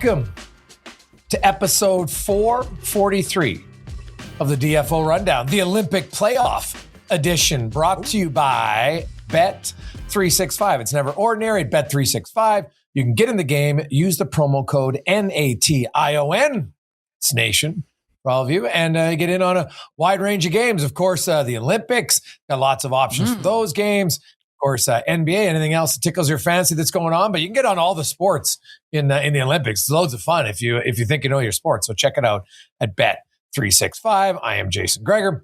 Welcome to episode 443 of the DFO Rundown, the Olympic playoff edition, brought to you by Bet365. It's never ordinary at Bet365. You can get in the game, use the promo code NATION. It's nation for all of you, and get in on a wide range of games. Of course, the Olympics, got lots of options for those games. Of course, NBA, anything else that tickles your fancy that's going on, but you can get on all the sports in the Olympics. It's loads of fun if you think you know your sport. So check it out at Bet365. I am Jason Greger,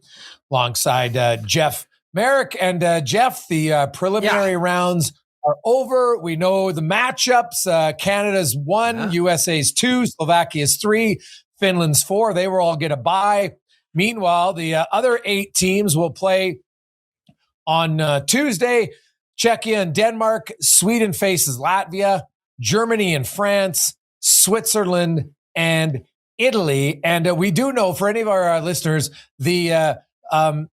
alongside Jeff Merrick. And Jeff, the preliminary rounds are over. We know the matchups. Canada's 1, USA's 2, Slovakia's 3, Finland's 4. They will all get a bye. Meanwhile, the other 8 teams will play on Tuesday. Czechia and Denmark. Sweden faces Latvia. Germany and France. Switzerland and Italy. And we do know, for any of our listeners, they do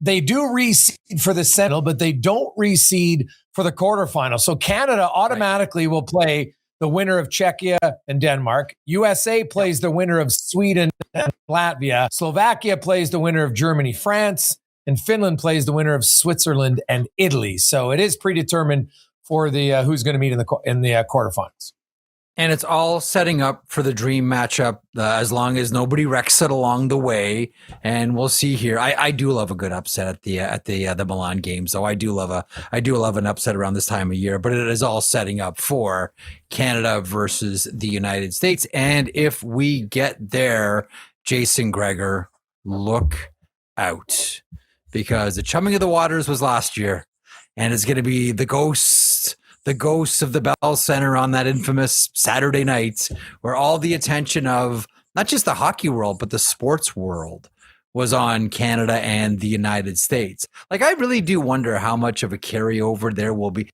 reseed for the semi, but they don't reseed for the quarterfinal. So Canada automatically will play the winner of Czechia and Denmark. USA plays the winner of Sweden and Latvia. Slovakia plays the winner of Germany, France, and Finland plays the winner of Switzerland and Italy. So it is predetermined for the who's going to meet in the quarterfinals. And it's all setting up for the dream matchup, as long as nobody wrecks it along the way. And we'll see here. I do love a good upset at the Milan games, though. I do love an upset around this time of year. But it is all setting up for Canada versus the United States. And if we get there, Jason Greger, look out, because the chumming of the waters was last year, and it's going to be the ghosts of the Bell Center on that infamous Saturday night, where all the attention of not just the hockey world, but the sports world was on Canada and the United States. Like, I really do wonder how much of a carryover there will be.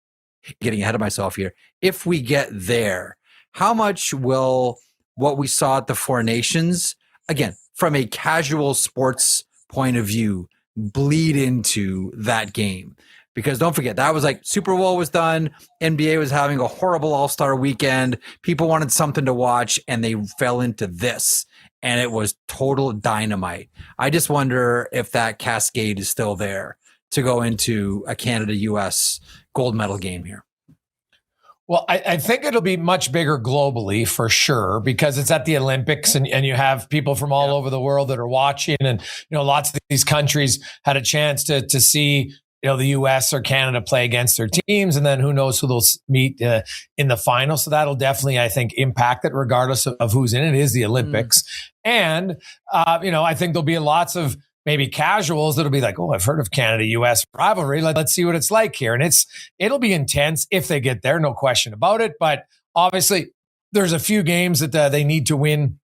Getting ahead of myself here. If we get there, how much will what we saw at the Four Nations, again, from a casual sports point of view, bleed into that game? Because don't forget, that was like Super Bowl was done. NBA was having a horrible all-star weekend. People wanted something to watch, and they fell into this, and it was total dynamite. I just wonder if that cascade is still there to go into a Canada-US gold medal game here. Well, I think it'll be much bigger globally for sure, because it's at the Olympics and you have people from all over the world that are watching, and lots of these countries had a chance to see the U.S. or Canada play against their teams, and then who knows who they'll meet in the final. So that'll definitely, I think, impact it regardless of who's in it. It is the Olympics. And, I think there'll be lots of maybe casuals that'll be like, oh, I've heard of Canada-U.S. rivalry. Let's see what it's like here. And it'll be intense if they get there, no question about it. But obviously, there's a few games that they need to win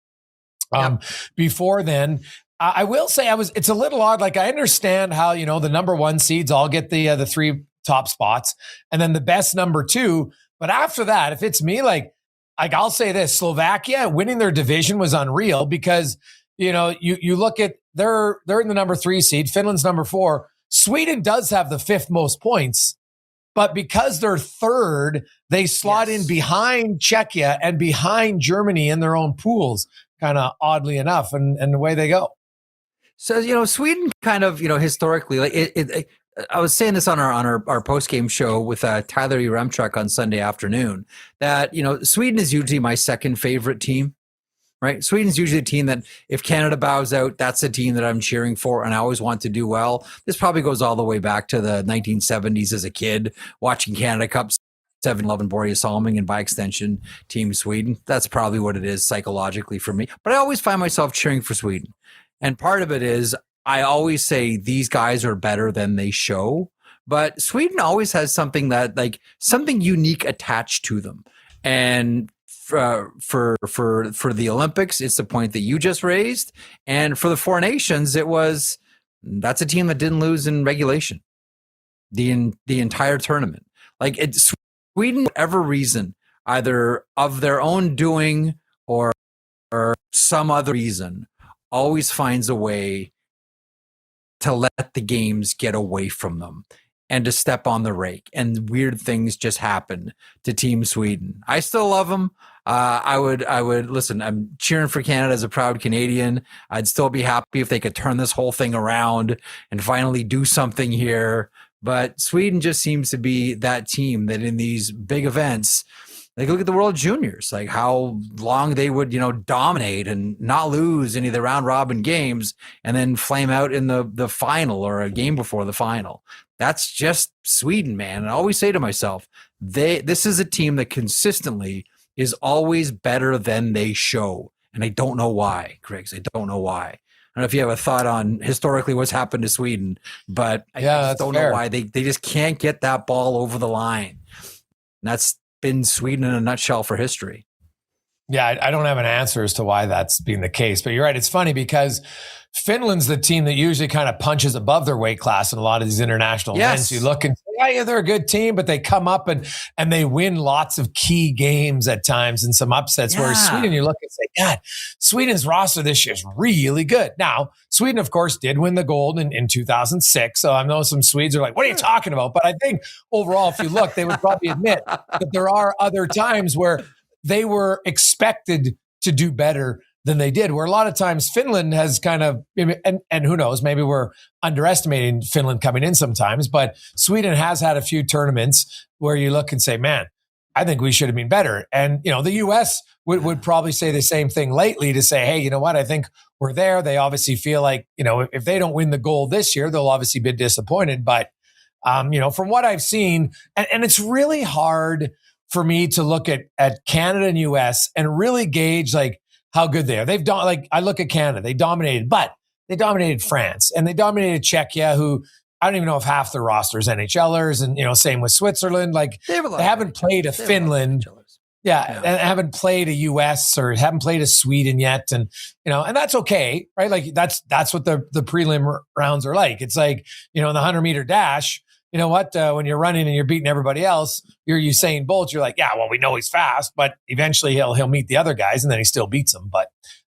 before then. I will say it's a little odd. Like, I understand how, the number 1 seeds all get the 3 top spots and then the best number 2. But after that, if it's me, like I'll say this, Slovakia winning their division was unreal, because, you look at they're in the number 3 seed. Finland's number 4. Sweden does have the 5th most points, but because they're 3rd, they slot in behind Czechia and behind Germany in their own pools, kind of oddly enough, and away they go. So, Sweden kind of, historically, like I was saying this on our post-game show with Tyler Yaremchuk on Sunday afternoon, that, Sweden is usually my second favorite team, right? Sweden's usually a team that if Canada bows out, that's a team that I'm cheering for, and I always want to do well. This probably goes all the way back to the 1970s as a kid, watching Canada Cup 7-11 Borje Salming, and by extension, Team Sweden. That's probably what it is psychologically for me. But I always find myself cheering for Sweden. And part of it is I always say these guys are better than they show, but Sweden always has something something unique attached to them. And for the Olympics, it's the point that you just raised. And for the Four Nations, that's a team that didn't lose in regulation the entire tournament. Like, Sweden, for whatever reason, either of their own doing or some other reason, always finds a way to let the games get away from them and to step on the rake, and weird things just happen to Team Sweden. I still love them. I would listen. I'm cheering for Canada as a proud Canadian. I'd still be happy if they could turn this whole thing around and finally do something here. But Sweden just seems to be that team that in these big events, like look at the World Juniors, like how long they would, dominate and not lose any of the round robin games and then flame out in the final or a game before the final. That's just Sweden, man. And I always say to myself, this is a team that consistently is always better than they show. And I don't know why, Griggs. I don't know why. I don't know if you have a thought on historically what's happened to Sweden, but I just don't know why they just can't get that ball over the line. And that's been Sweden in a nutshell for history. Yeah, I don't have an answer as to why that's been the case, but you're right. It's funny because Finland's the team that usually kind of punches above their weight class in a lot of these international events. You look and say, yeah, they're a good team, but they come up and they win lots of key games at times and some upsets. Yeah. Whereas Sweden, you look and say, God, Sweden's roster this year is really good. Now, Sweden, of course, did win the gold in 2006. So I know some Swedes are like, what are you talking about? But I think overall, if you look, they would probably admit that there are other times where they were expected to do better than they did, where a lot of times Finland has kind of, and who knows, maybe we're underestimating Finland coming in sometimes, but Sweden has had a few tournaments where you look and say, man, I think we should have been better. And, the U.S. would probably say the same thing lately to say, hey, you know what? I think we're there. They obviously feel like, if they don't win the gold this year, they'll obviously be disappointed. But, from what I've seen, and it's really hard for me to look at Canada and U.S. and really gauge like how good they are. They've done, like, I look at Canada, they dominated France and they dominated Czechia, who I don't even know if half their roster is NHLers, and same with Switzerland. Like they haven't played a Finland, and haven't played a US or haven't played a Sweden yet, and and that's okay, right? Like that's what the prelim rounds are like. It's like in the 100-meter dash. You know what? When you're running and you're beating everybody else, you're Usain Bolt. You're like, yeah, well, we know he's fast, but eventually he'll meet the other guys, and then he still beats them. But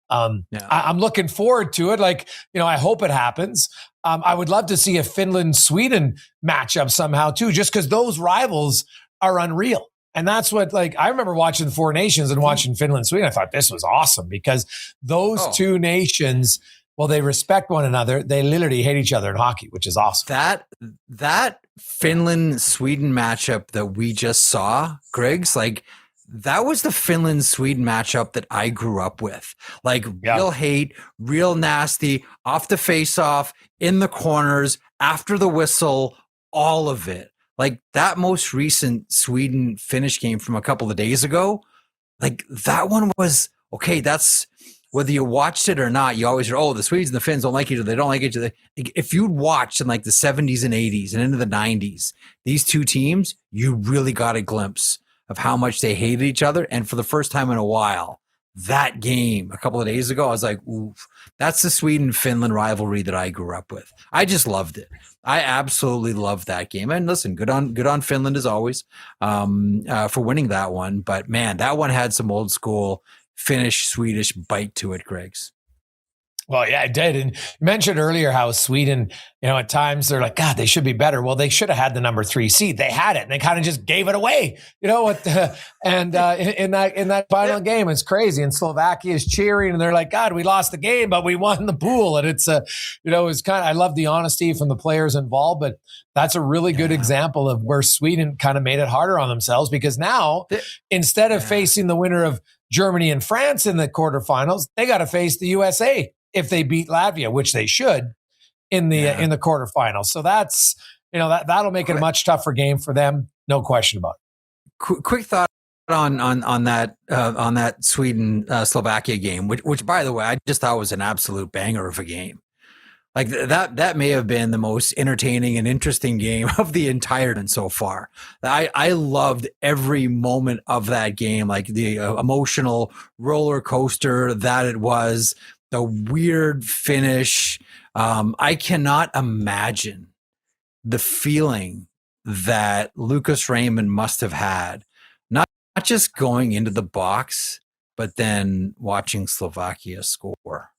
I'm looking forward to it. Like, I hope it happens. I would love to see a Finland-Sweden matchup somehow too, just because those rivals are unreal. And that's what, like, I remember watching the Four Nations and watching Finland-Sweden. I thought this was awesome because those two nations, well, they respect one another. They literally hate each other in hockey, which is awesome. That Finland-Sweden matchup that we just saw, Griggs, like that was the Finland-Sweden matchup that I grew up with. Like real hate, real nasty, off the face-off, in the corners, after the whistle, all of it. Like that most recent Sweden-Finnish game from a couple of days ago, like that one was, okay, that's, whether you watched it or not, you always hear, oh, the Swedes and the Finns don't like each other. They don't like each other. If you'd watched in like the 70s and 80s and into the 90s, these two teams, you really got a glimpse of how much they hated each other. And for the first time in a while, that game a couple of days ago, I was like, oof, that's the Sweden-Finland rivalry that I grew up with. I just loved it. I absolutely loved that game. And listen, good on Finland as always for winning that one. But man, that one had some old school Finnish-Swedish bite to it, Griggs. Well, yeah, it did. And you mentioned earlier how Sweden, at times they're like, God, they should be better. Well, they should have had the number 3 seed. They had it, and they kind of just gave it away. In that final game, it's crazy. And Slovakia is cheering, and they're like, God, we lost the game, but we won the pool. And it's it's kind of, I love the honesty from the players involved, but that's a really good example of where Sweden kind of made it harder on themselves, because now instead of facing the winner of Germany and France in the quarterfinals, they got to face the USA if they beat Latvia, which they should in the quarterfinals. So that's that'll make it a much tougher game for them, no question about it. Quick thought on that Sweden Slovakia game, which by the way I just thought was an absolute banger of a game. Like that may have been the most entertaining and interesting game of the entire and so far. I loved every moment of that game, like the emotional roller coaster that it was, the weird finish. I cannot imagine the feeling that Lucas Raymond must have had, not just going into the box, but then watching Slovakia score.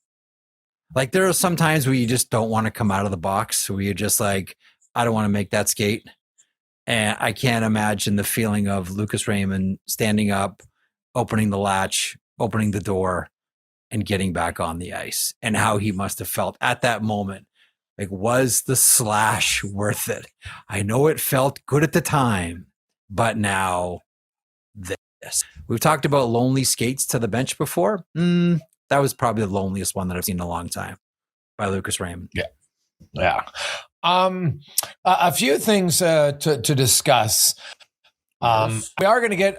Like there are some times where you just don't want to come out of the box, where you're just like, I don't want to make that skate. And I can't imagine the feeling of Lucas Raymond standing up, opening the latch, opening the door, and getting back on the ice, and how he must have felt at that moment. Like, was the slash worth it? I know it felt good at the time, but now this. We've talked about lonely skates to the bench before. That was probably the loneliest one that I've seen in a long time by Lucas Raymond. Yeah. A few things to discuss. We are going to get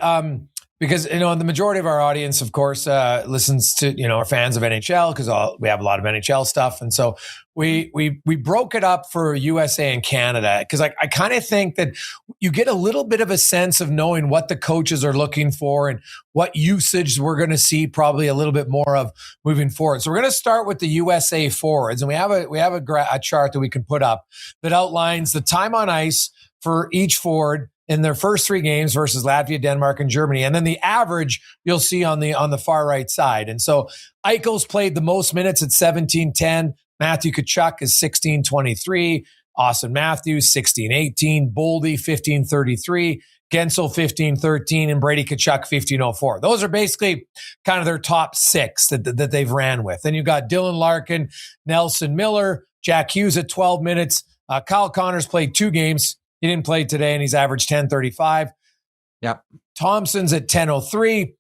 because the majority of our audience, of course, listens to are fans of NHL because we have a lot of NHL stuff, and so we broke it up for USA and Canada because I kind of think that you get a little bit of a sense of knowing what the coaches are looking for and what usage we're going to see probably a little bit more of moving forward. So we're going to start with the USA forwards, and we have a chart that we can put up that outlines the time on ice for each forward in their first 3 games versus Latvia, Denmark, and Germany. And then the average you'll see on the far right side. And so Eichel's played the most minutes at 17:10. Matthew Tkachuk is 16:23. Austin Matthews, 16:18. Boldy, 15:33. Gensel, 15:13. And Brady Tkachuk, 15:04. Those are basically kind of their top 6 that they've ran with. Then you've got Dylan Larkin, Nelson Miller, Jack Hughes at 12 minutes. Kyle Connors played 2 games. He didn't play today, and he's averaged 10:35. Yep. Thompson's at 10:03.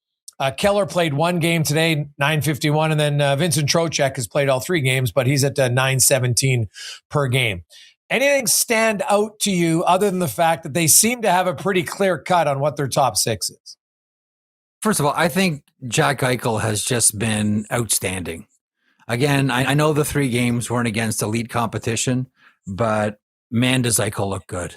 Keller played 1 game today, 9:51. And then Vincent Trocheck has played all 3 games, but he's at 9:17 per game. Anything stand out to you other than the fact that they seem to have a pretty clear cut on what their top 6 is? First of all, I think Jack Eichel has just been outstanding. Again, I know the 3 games weren't against elite competition, but man, does Eichel look good.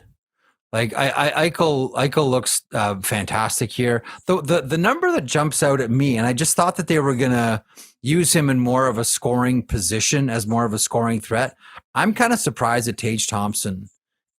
Like Eichel looks fantastic here. The number that jumps out at me, and I just thought that they were gonna use him in more of a scoring position as more of a scoring threat. I'm kind of surprised that Tage Thompson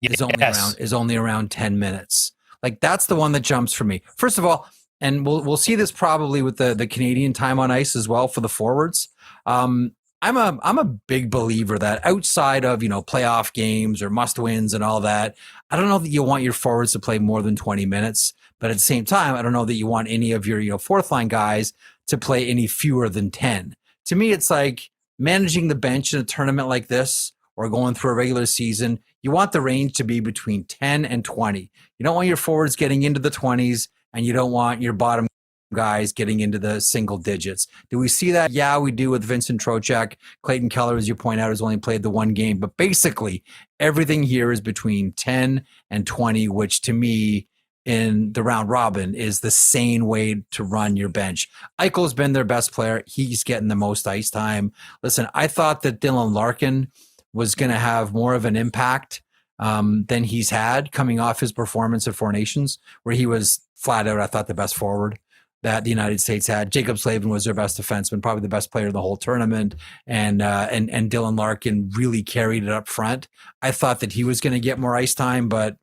is only around 10 minutes. Like, that's the one that jumps for me. First of all, and we'll see this probably with the Canadian time on ice as well for the forwards. I'm a big believer that outside of, playoff games or must wins and all that, I don't know that you want your forwards to play more than 20 minutes, but at the same time, I don't know that you want any of your, fourth line guys to play any fewer than 10. To me, it's like managing the bench in a tournament like this or going through a regular season. You want the range to be between 10 and 20. You don't want your forwards getting into the 20s, and you don't want your bottom guys getting into the single digits. Do we see that? Yeah, we do with Vincent Trocheck. Clayton Keller, as you point out, has only played the 1 game. But basically, everything here is between 10 and 20, which to me, in the round robin, is the sane way to run your bench. Eichel's been their best player. He's getting the most ice time. Listen, I thought that Dylan Larkin was going to have more of an impact than he's had coming off his performance at Four Nations, where he was flat out, I thought, the best forward that the United States had. Jacob Slavin was their best defenseman, probably the best player in the whole tournament, and Dylan Larkin really carried it up front. I thought that he was going to get more ice time, but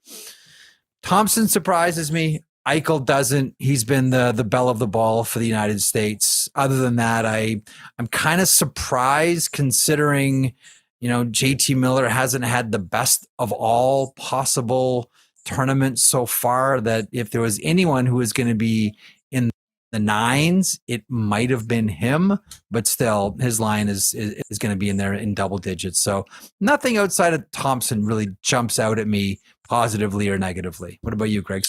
Thompson surprises me. Eichel doesn't. He's been the belle of the ball for the United States. Other than that, I'm kind of surprised considering, JT Miller hasn't had the best of all possible tournaments so far, that if there was anyone who was going to be in the 9s, it might have been him, but still his line is going to be in there in double digits. So nothing outside of Thompson really jumps out at me positively or negatively. What about you, Greg?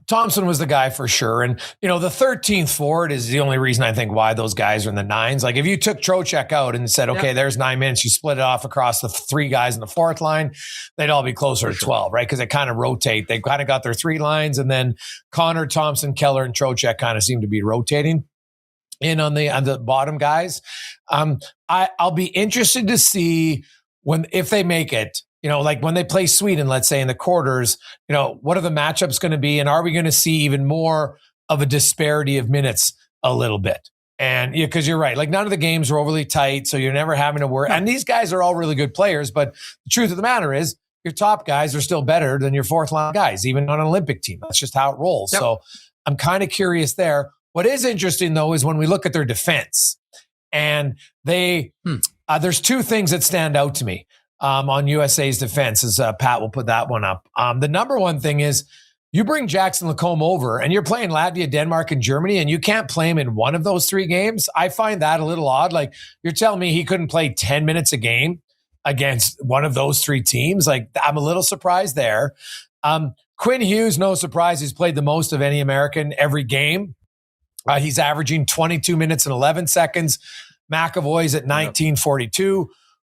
Thompson was the guy for sure. And, the 13th forward is the only reason I think why those guys are in the 9s. Like, if you took Trocheck out and said, okay, there's 9 minutes, you split it off across the 3 guys in the 4th line, they'd all be closer to 12, right? Because they kind of rotate. They've kind of got their 3 lines, and then Connor, Thompson, Keller, and Trocheck kind of seem to be rotating in on the bottom guys. I'll be interested to see if they make it. Like when they play Sweden, let's say in the quarters, what are the matchups going to be? And are we going to see even more of a disparity of minutes a little bit? And because you're right, like none of the games are overly tight, so you're never having to worry. And these guys are all really good players, but the truth of the matter is your top guys are still better than your 4th line guys, even on an Olympic team. That's just how it rolls. Yep. So I'm kind of curious there. What is interesting though, is when we look at their defense, and there's 2 things that stand out to me. On USA's defense, as Pat will put that one up. The number one thing is You bring Jackson Lacombe over and you're playing Latvia, Denmark, and Germany, and you can't play him in one of those 3 games. I find that a little odd. Like, you're telling me he couldn't play 10 minutes a game against one of those 3 teams? Like, I'm a little surprised there. Quinn Hughes, no surprise, he's played the most of any American every game. He's averaging 22 minutes and 11 seconds. McAvoy's at 19:42.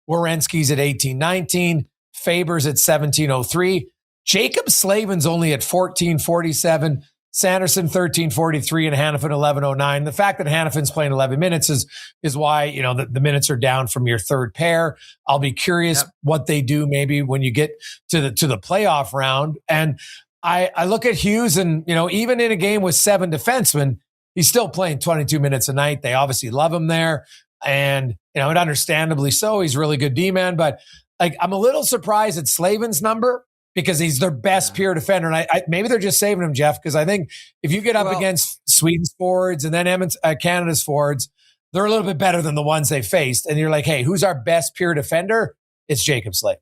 Werenski's at 18:19. Faber's at 17:03. Jacob Slavin's only at 14:47. Sanderson 13:43 and Hanifin 11:09. The fact that Hanifin's playing 11 minutes is why, the minutes are down from your third pair. I'll be curious what they do maybe when you get to the playoff round. And I look at Hughes and, even in a game with 7 defensemen, he's still playing 22 minutes a night. They obviously love him there. And, and understandably so, he's a really good D-man. But I'm a little surprised at Slavin's number because he's their best pure defender. And I maybe they're just saving him, Jeff, because I think if you get up against Sweden's forwards and then Canada's forwards, they're a little bit better than the ones they faced. And you're like, hey, who's our best pure defender? It's Jacob Slavin.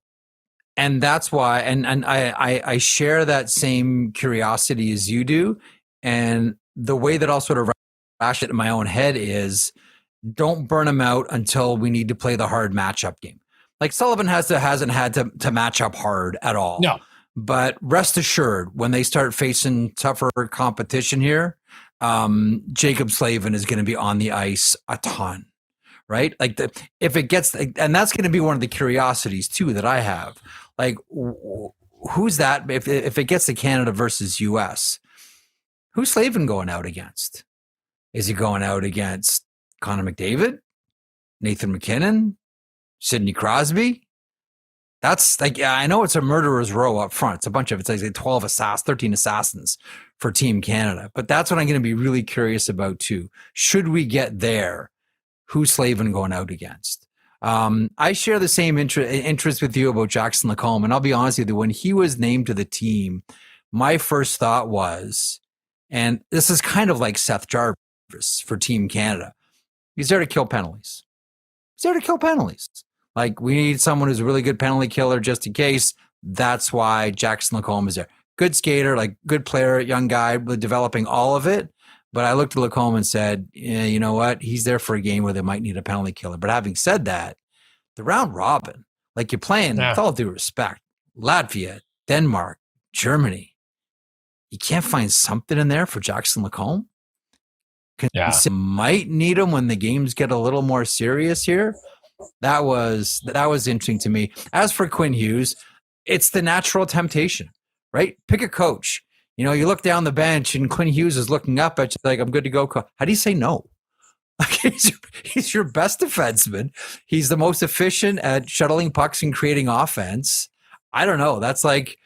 And that's why, and I share that same curiosity as you do. And the way that I'll sort of rash it in my own head is, don't burn him out until we need to play the hard matchup game. Like Sullivan hasn't had to match up hard at all. No. But rest assured, when they start facing tougher competition here, Jacob Slavin is going to be on the ice a ton, right? Like if it gets, and that's going to be one of the curiosities too that I have. Like, who's that? If it gets to Canada versus US, who's Slavin going out against? Is he going out against Connor McDavid, Nathan McKinnon, Sidney Crosby? That's I know it's a murderer's row up front. It's a bunch of, it's like 13 assassins for Team Canada. But that's what I'm going to be really curious about too. Should we get there, who's Slavin going out against? I share the same interest with you about Jackson Lacombe. And I'll be honest with you, when he was named to the team, my first thought was, and this is kind of like Seth Jarvis for Team Canada, he's there to kill penalties. Like, we need someone who's a really good penalty killer just in case. That's why Jackson Lacombe is there. Good skater, like good player, young guy, developing all of it. But I looked at Lacombe and said, yeah, you know what? He's there for a game where they might need a penalty killer. But having said that, the round robin, like you're playing, with all due respect, Latvia, Denmark, Germany. You can't find something in there for Jackson Lacombe? Might need him when the games get a little more serious here. That was interesting to me. As for Quinn Hughes, it's the natural temptation, right? Pick a coach. You look down the bench and Quinn Hughes is looking up at you like, I'm good to go. How do you say no? He's your best defenseman. He's the most efficient at shuttling pucks and creating offense. I don't know. That's like,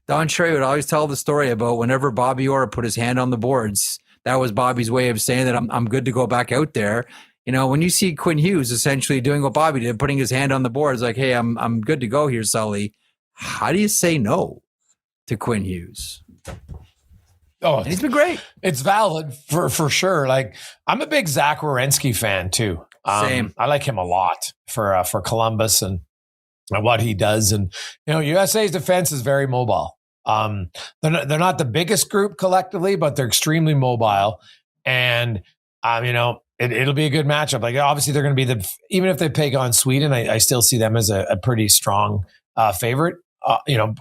Don Cherry would always tell the story about whenever Bobby Orr put his hand on the boards, that was Bobby's way of saying that I'm good to go back out there. When you see Quinn Hughes essentially doing what Bobby did, putting his hand on the boards, like, hey, I'm good to go here, Sully. How do you say no to Quinn Hughes? Oh, and he's been great. It's valid for sure. Like, I'm a big Zach Werenski fan too. Same. I like him a lot for Columbus and what he does. And USA's defense is very mobile. They're not the biggest group collectively, but they're extremely mobile. And it'll be a good matchup. Like, obviously they're going to be even if they take on Sweden, I still see them as a pretty strong favorite.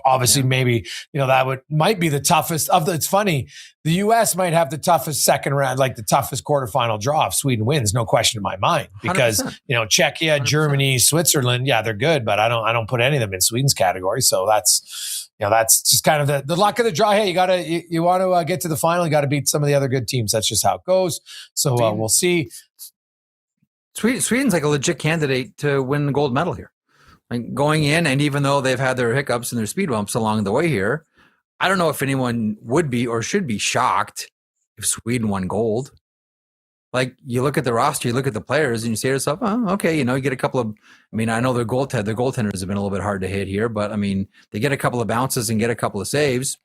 Obviously maybe, that might be the toughest it's funny. The US might have the toughest second round, like the toughest quarterfinal draw if Sweden wins, no question in my mind, because 100%. Czechia, 100%. Germany, Switzerland, yeah, they're good, but I don't put any of them in Sweden's category. So that's just kind of the luck of the draw. Hey, you want to get to the final, you got to beat some of the other good teams. That's just how it goes. So we'll see. Sweden's like a legit candidate to win the gold medal here. Like, going in, and even though they've had their hiccups and their speed bumps along the way here, I don't know if anyone would be or should be shocked if Sweden won gold. Like, you look at the roster, you look at the players, and you say to yourself, oh, okay, you get a couple of, I know their goaltenders have been a little bit hard to hit here, but they get a couple of bounces and get a couple of saves.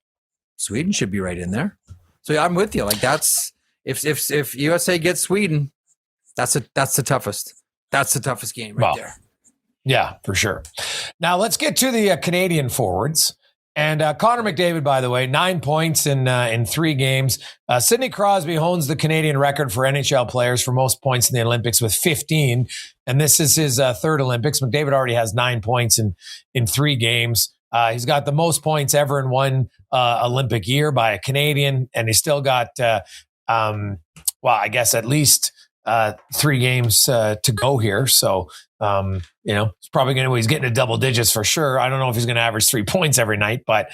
Sweden should be right in there. So I'm with you. Like, that's, if USA gets Sweden, that's the toughest. That's the toughest game there. Yeah, for sure. Now let's get to the Canadian forwards. And Connor McDavid, by the way, 9 points in 3 games. Sidney Crosby owns the Canadian record for NHL players for most points in the Olympics with 15. And this is his third Olympics. McDavid already has 9 points in 3 games. He's got the most points ever in one Olympic year by a Canadian. And he's still got, I guess at least 3 games to go here. So, it's probably he's getting to double digits for sure. I don't know if he's going to average 3 points every night, but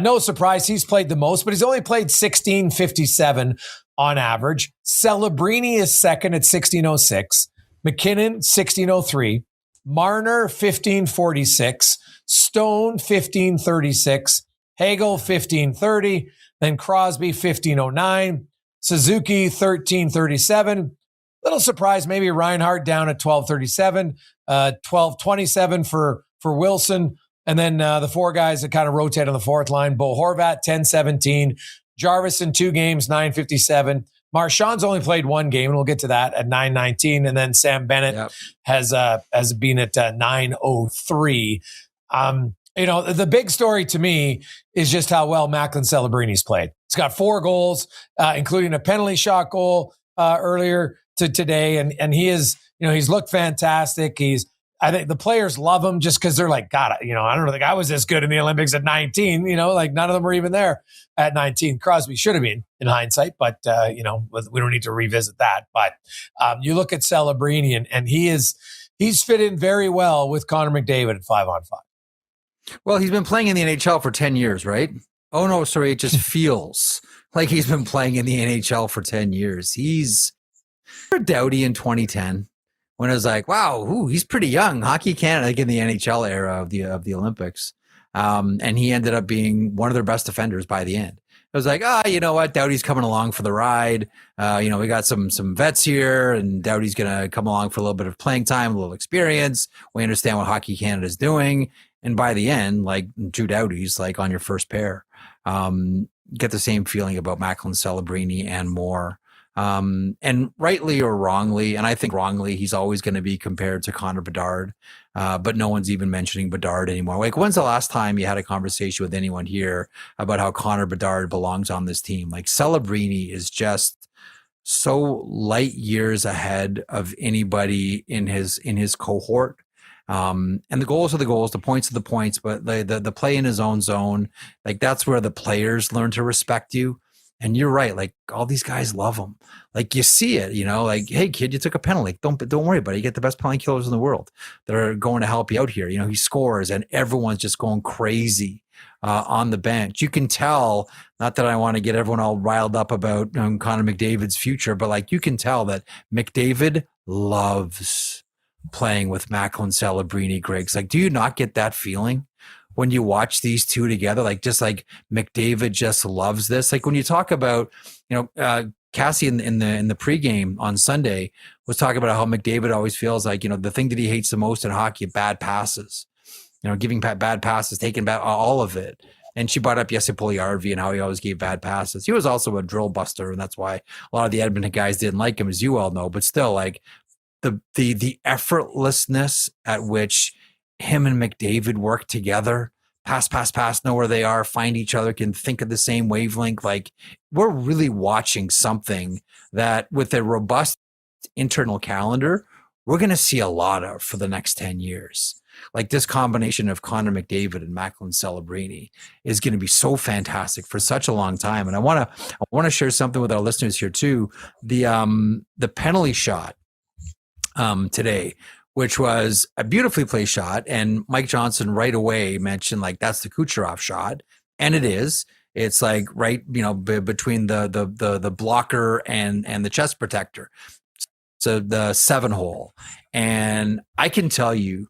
no surprise. He's played the most, but he's only played 1657 on average. Celebrini is second at 1606. McKinnon, 1603. Marner, 1546. Stone, 1536. Hagel, 1530. Then Crosby, 1509. Suzuki, 1337. Little surprise, maybe Reinhardt down at 1237, 1227 for Wilson. And then the 4 guys that kind of rotate on the fourth line, Bo Horvat, 1017, Jarvis in 2 games, 957. Marchand's only played 1 game, and we'll get to that at 919. And then Sam Bennett has been at 903. The big story to me is just how well Macklin Celebrini's played. He's got 4 goals, including a penalty shot goal earlier today, and he is, he's looked fantastic. I think the players love him just because they're like, God, I don't think I was this good in the Olympics at 19. Like none of them were even there at 19. Crosby should have been in hindsight, but we don't need to revisit that. But you look at Celebrini, and he's fit in very well with Connor McDavid at 5-on-5. Well, he's been playing in the NHL for 10 years, right? Oh no, sorry, it just feels like he's been playing in the NHL for 10 years. He's Doughty in 2010 when it was like, wow, he's pretty young. Hockey Canada, like in the NHL era of the Olympics. And he ended up being one of their best defenders by the end. It was like, you know what? Doughty's coming along for the ride. We got some vets here, and Doughty's going to come along for a little bit of playing time, a little experience. We understand what Hockey Canada is doing. And by the end, like Drew Doughty's like on your first pair. Get the same feeling about Macklin, Celebrini, and more. And rightly or wrongly, and I think wrongly, he's always going to be compared to Connor Bedard. But no one's even mentioning Bedard anymore. Like, when's the last time you had a conversation with anyone here about how Connor Bedard belongs on this team? Like, Celebrini is just so light years ahead of anybody in his cohort. And the goals are the goals, the points are the points, but the play in his own zone, like that's where the players learn to respect you. And you're right. Like all these guys love him. Like you see it, like, hey kid, you took a penalty. Don't worry about it. You get the best penalty killers in the world that are going to help you out here. He scores and everyone's just going crazy on the bench. You can tell, not that I want to get everyone all riled up about Connor McDavid's future, but like you can tell that McDavid loves playing with Macklin, Celebrini, Griggs. Like, do you not get that feeling when you watch these two together? Like, just like McDavid just loves this. Like when you talk about, Cassie in the pregame on Sunday was talking about how McDavid always feels like, the thing that he hates the most in hockey, bad passes, giving bad passes, taking back all of it. And she brought up Jesse Puljujärvi and how he always gave bad passes. He was also a drill buster, and that's why a lot of the Edmonton guys didn't like him, as you all know. But still, like the effortlessness at which him and McDavid work together, pass, know where they are, find each other, can think of the same wavelength. Like, we're really watching something that with a robust internal calendar, we're going to see a lot of for the next 10 years. Like this combination of Connor McDavid and Macklin Celebrini is going to be so fantastic for such a long time. And I want to share something with our listeners here too. The penalty shot today, which was a beautifully placed shot. And Mike Johnson right away mentioned like, that's the Kucherov shot. And it is. It's like right, between the blocker and the chest protector. So the 7 hole. And I can tell you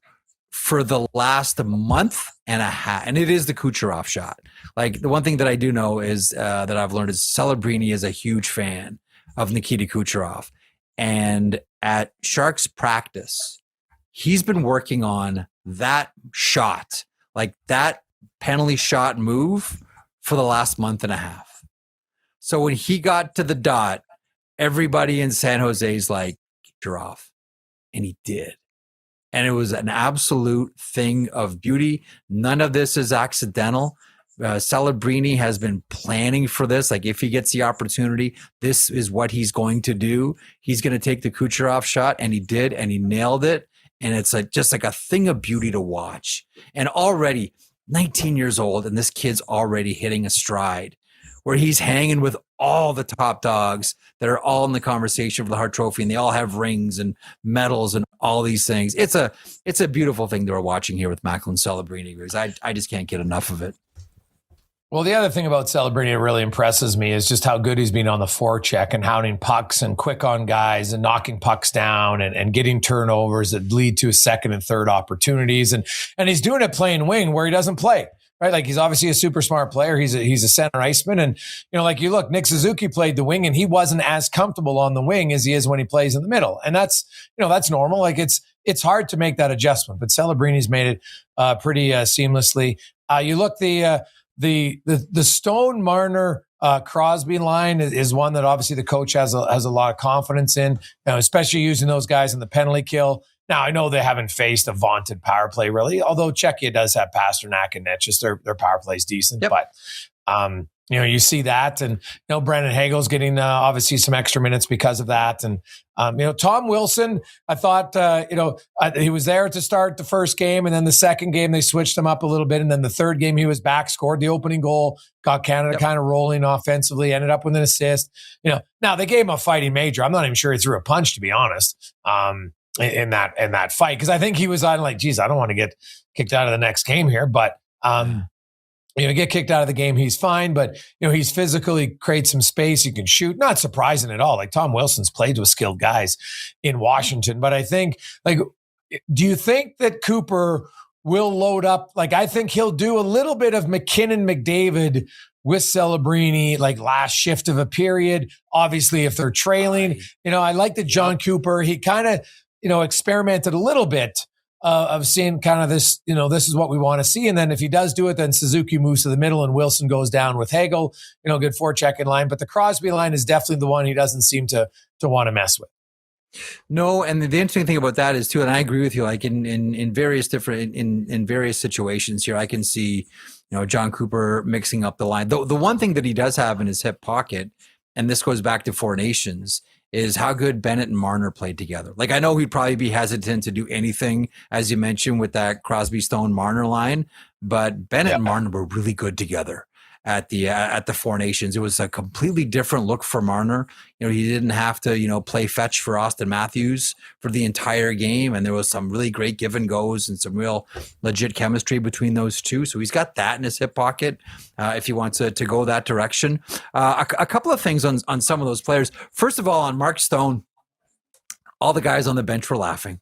for the last month and a half, and it is the Kucherov shot. Like the one thing that I do know is that I've learned is Celebrini is a huge fan of Nikita Kucherov. And at Sharks practice, he's been working on that shot, like that penalty shot move for the last month and a half. So when he got to the dot, everybody in San Jose is like, you're off. And he did. And it was an absolute thing of beauty. None of this is accidental. Celebrini has been planning for this. Like, if he gets the opportunity, this is what he's going to do. He's going to take the Kucherov shot, and he did, and he nailed it. And it's like just like a thing of beauty to watch. And already 19 years old, and this kid's already hitting a stride where he's hanging with all the top dogs that are all in the conversation for the Hart Trophy, and they all have rings and medals and all these things. It's a beautiful thing that we're watching here with Macklin Celebrini, because I just can't get enough of it. Well, the other thing about Celebrini that really impresses me is just how good he's been on the forecheck and hounding pucks and quick on guys and knocking pucks down and getting turnovers that lead to second and third opportunities. And he's doing it playing wing where he doesn't play, right? Like, he's obviously a super smart player. He's a center iceman. And, like, you look, Nick Suzuki played the wing and he wasn't as comfortable on the wing as he is when he plays in the middle. And that's normal. Like, it's hard to make that adjustment, but Celebrini's made it pretty seamlessly. You look, the Stone Marner Crosby line is one that obviously the coach has a lot of confidence in, especially using those guys in the penalty kill. Now, I know they haven't faced a vaunted power play really, although Czechia does have Pasternak and Netsch. Their power play is decent, yep. But you see that, and Brandon Hagel's getting obviously some extra minutes because of that, and Tom Wilson. I thought he was there to start the first game, and then the second game they switched him up a little bit, and then the third game he was back, scored the opening goal, got Canada kind of rolling offensively, ended up with an assist. Now they gave him a fighting major. I'm not even sure he threw a punch, to be honest, in that fight, because I think he was on like, geez, I don't want to get kicked out of the next game here, but. Get kicked out of the game, he's fine, but he's physically creates some space. He can shoot. Not surprising at all. Like, Tom Wilson's played with skilled guys in Washington, but I think, like, do you think that Cooper will load up? Like, I think he'll do a little bit of McKinnon, McDavid with Celebrini, like last shift of a period. Obviously, if they're trailing, I like that John Cooper, he kind of, experimented a little bit. Of seeing kind of this, this is what we want to see. And then if he does do it, then Suzuki moves to the middle and Wilson goes down with Hagel, good forecheck in line. But the Crosby line is definitely the one he doesn't seem to want to mess with. No, and the interesting thing about that is too, and I agree with you, like in various different, in various situations here, I can see, John Cooper mixing up the line. The one thing that he does have in his hip pocket, and this goes back to Four Nations, is how good Bennett and Marner played together. Like, I know he'd probably be hesitant to do anything, as you mentioned, with that Crosby, Stone, Marner line, but Bennett and Marner were really good together at the Four Nations. It was a completely different look for Marner. He didn't have to, play fetch for Austin Matthews for the entire game. And there was some really great give and goes and some real legit chemistry between those two. So he's got that in his hip pocket if he wants to go that direction. A couple of things on some of those players. First of all, on Mark Stone, all the guys on the bench were laughing.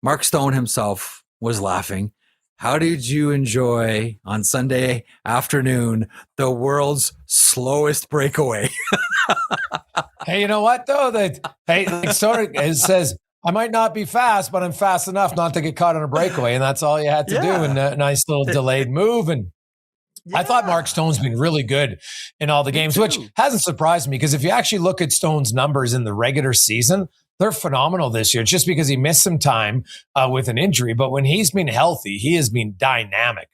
Mark Stone himself was laughing. How did you enjoy on Sunday afternoon the world's slowest breakaway? Hey, you know what though? It says, I might not be fast, but I'm fast enough not to get caught on a breakaway, and that's all you had to do. And a nice little delayed move. And I thought Mark Stone's been really good in all the games, which hasn't surprised me, because if you actually look at Stone's numbers in the regular season, they're phenomenal this year. It's just because he missed some time with an injury, but when he's been healthy, he has been dynamic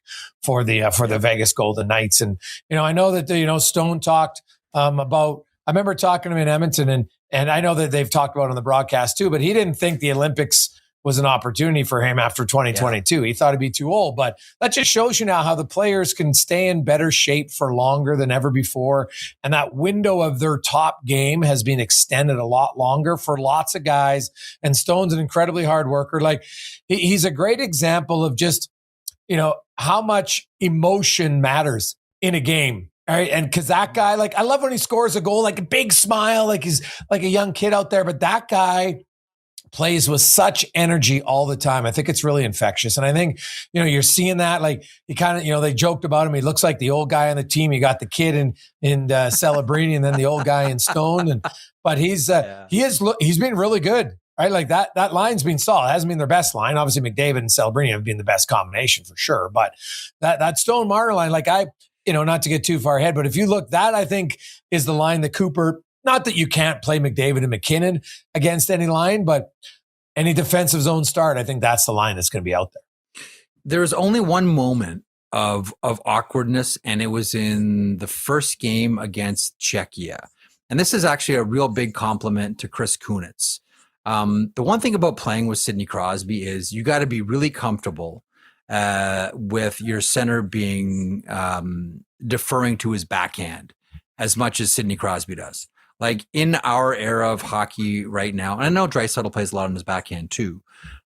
for the Vegas Golden Knights. And I know that Stone talked about. I remember talking to him in Edmonton, and I know that they've talked about it on the broadcast too. But he didn't think the Olympics was an opportunity for him after 2022. He thought he'd be too old, but that just shows you now how the players can stay in better shape for longer than ever before. And that window of their top game has been extended a lot longer for lots of guys. And Stone's an incredibly hard worker. Like, he's a great example of just, how much emotion matters in a game. All right. And because that guy, like, I love when he scores a goal, like a big smile, like he's like a young kid out there, but that guy plays with such energy all the time. I think it's really infectious. And I think, you're seeing that, like, he kind of, they joked about him. He looks like the old guy on the team. You got the kid in Celebrini and then the old guy in Stone. But he's been really good, right? Like that line's been solid. It hasn't been their best line. Obviously McDavid and Celebrini have been the best combination for sure. But that Stone Marner line, like not to get too far ahead, but if you look, that I think is the line that Cooper, not that you can't play McDavid and McKinnon against any line, but any defensive zone start, I think that's the line that's going to be out there. There's only one moment of awkwardness, and it was in the first game against Czechia. And this is actually a real big compliment to Chris Kunitz. The one thing about playing with Sidney Crosby is you got to be really comfortable with your center being deferring to his backhand as much as Sidney Crosby does. Like in our era of hockey right now, and I know Draisaitl plays a lot on his backhand too,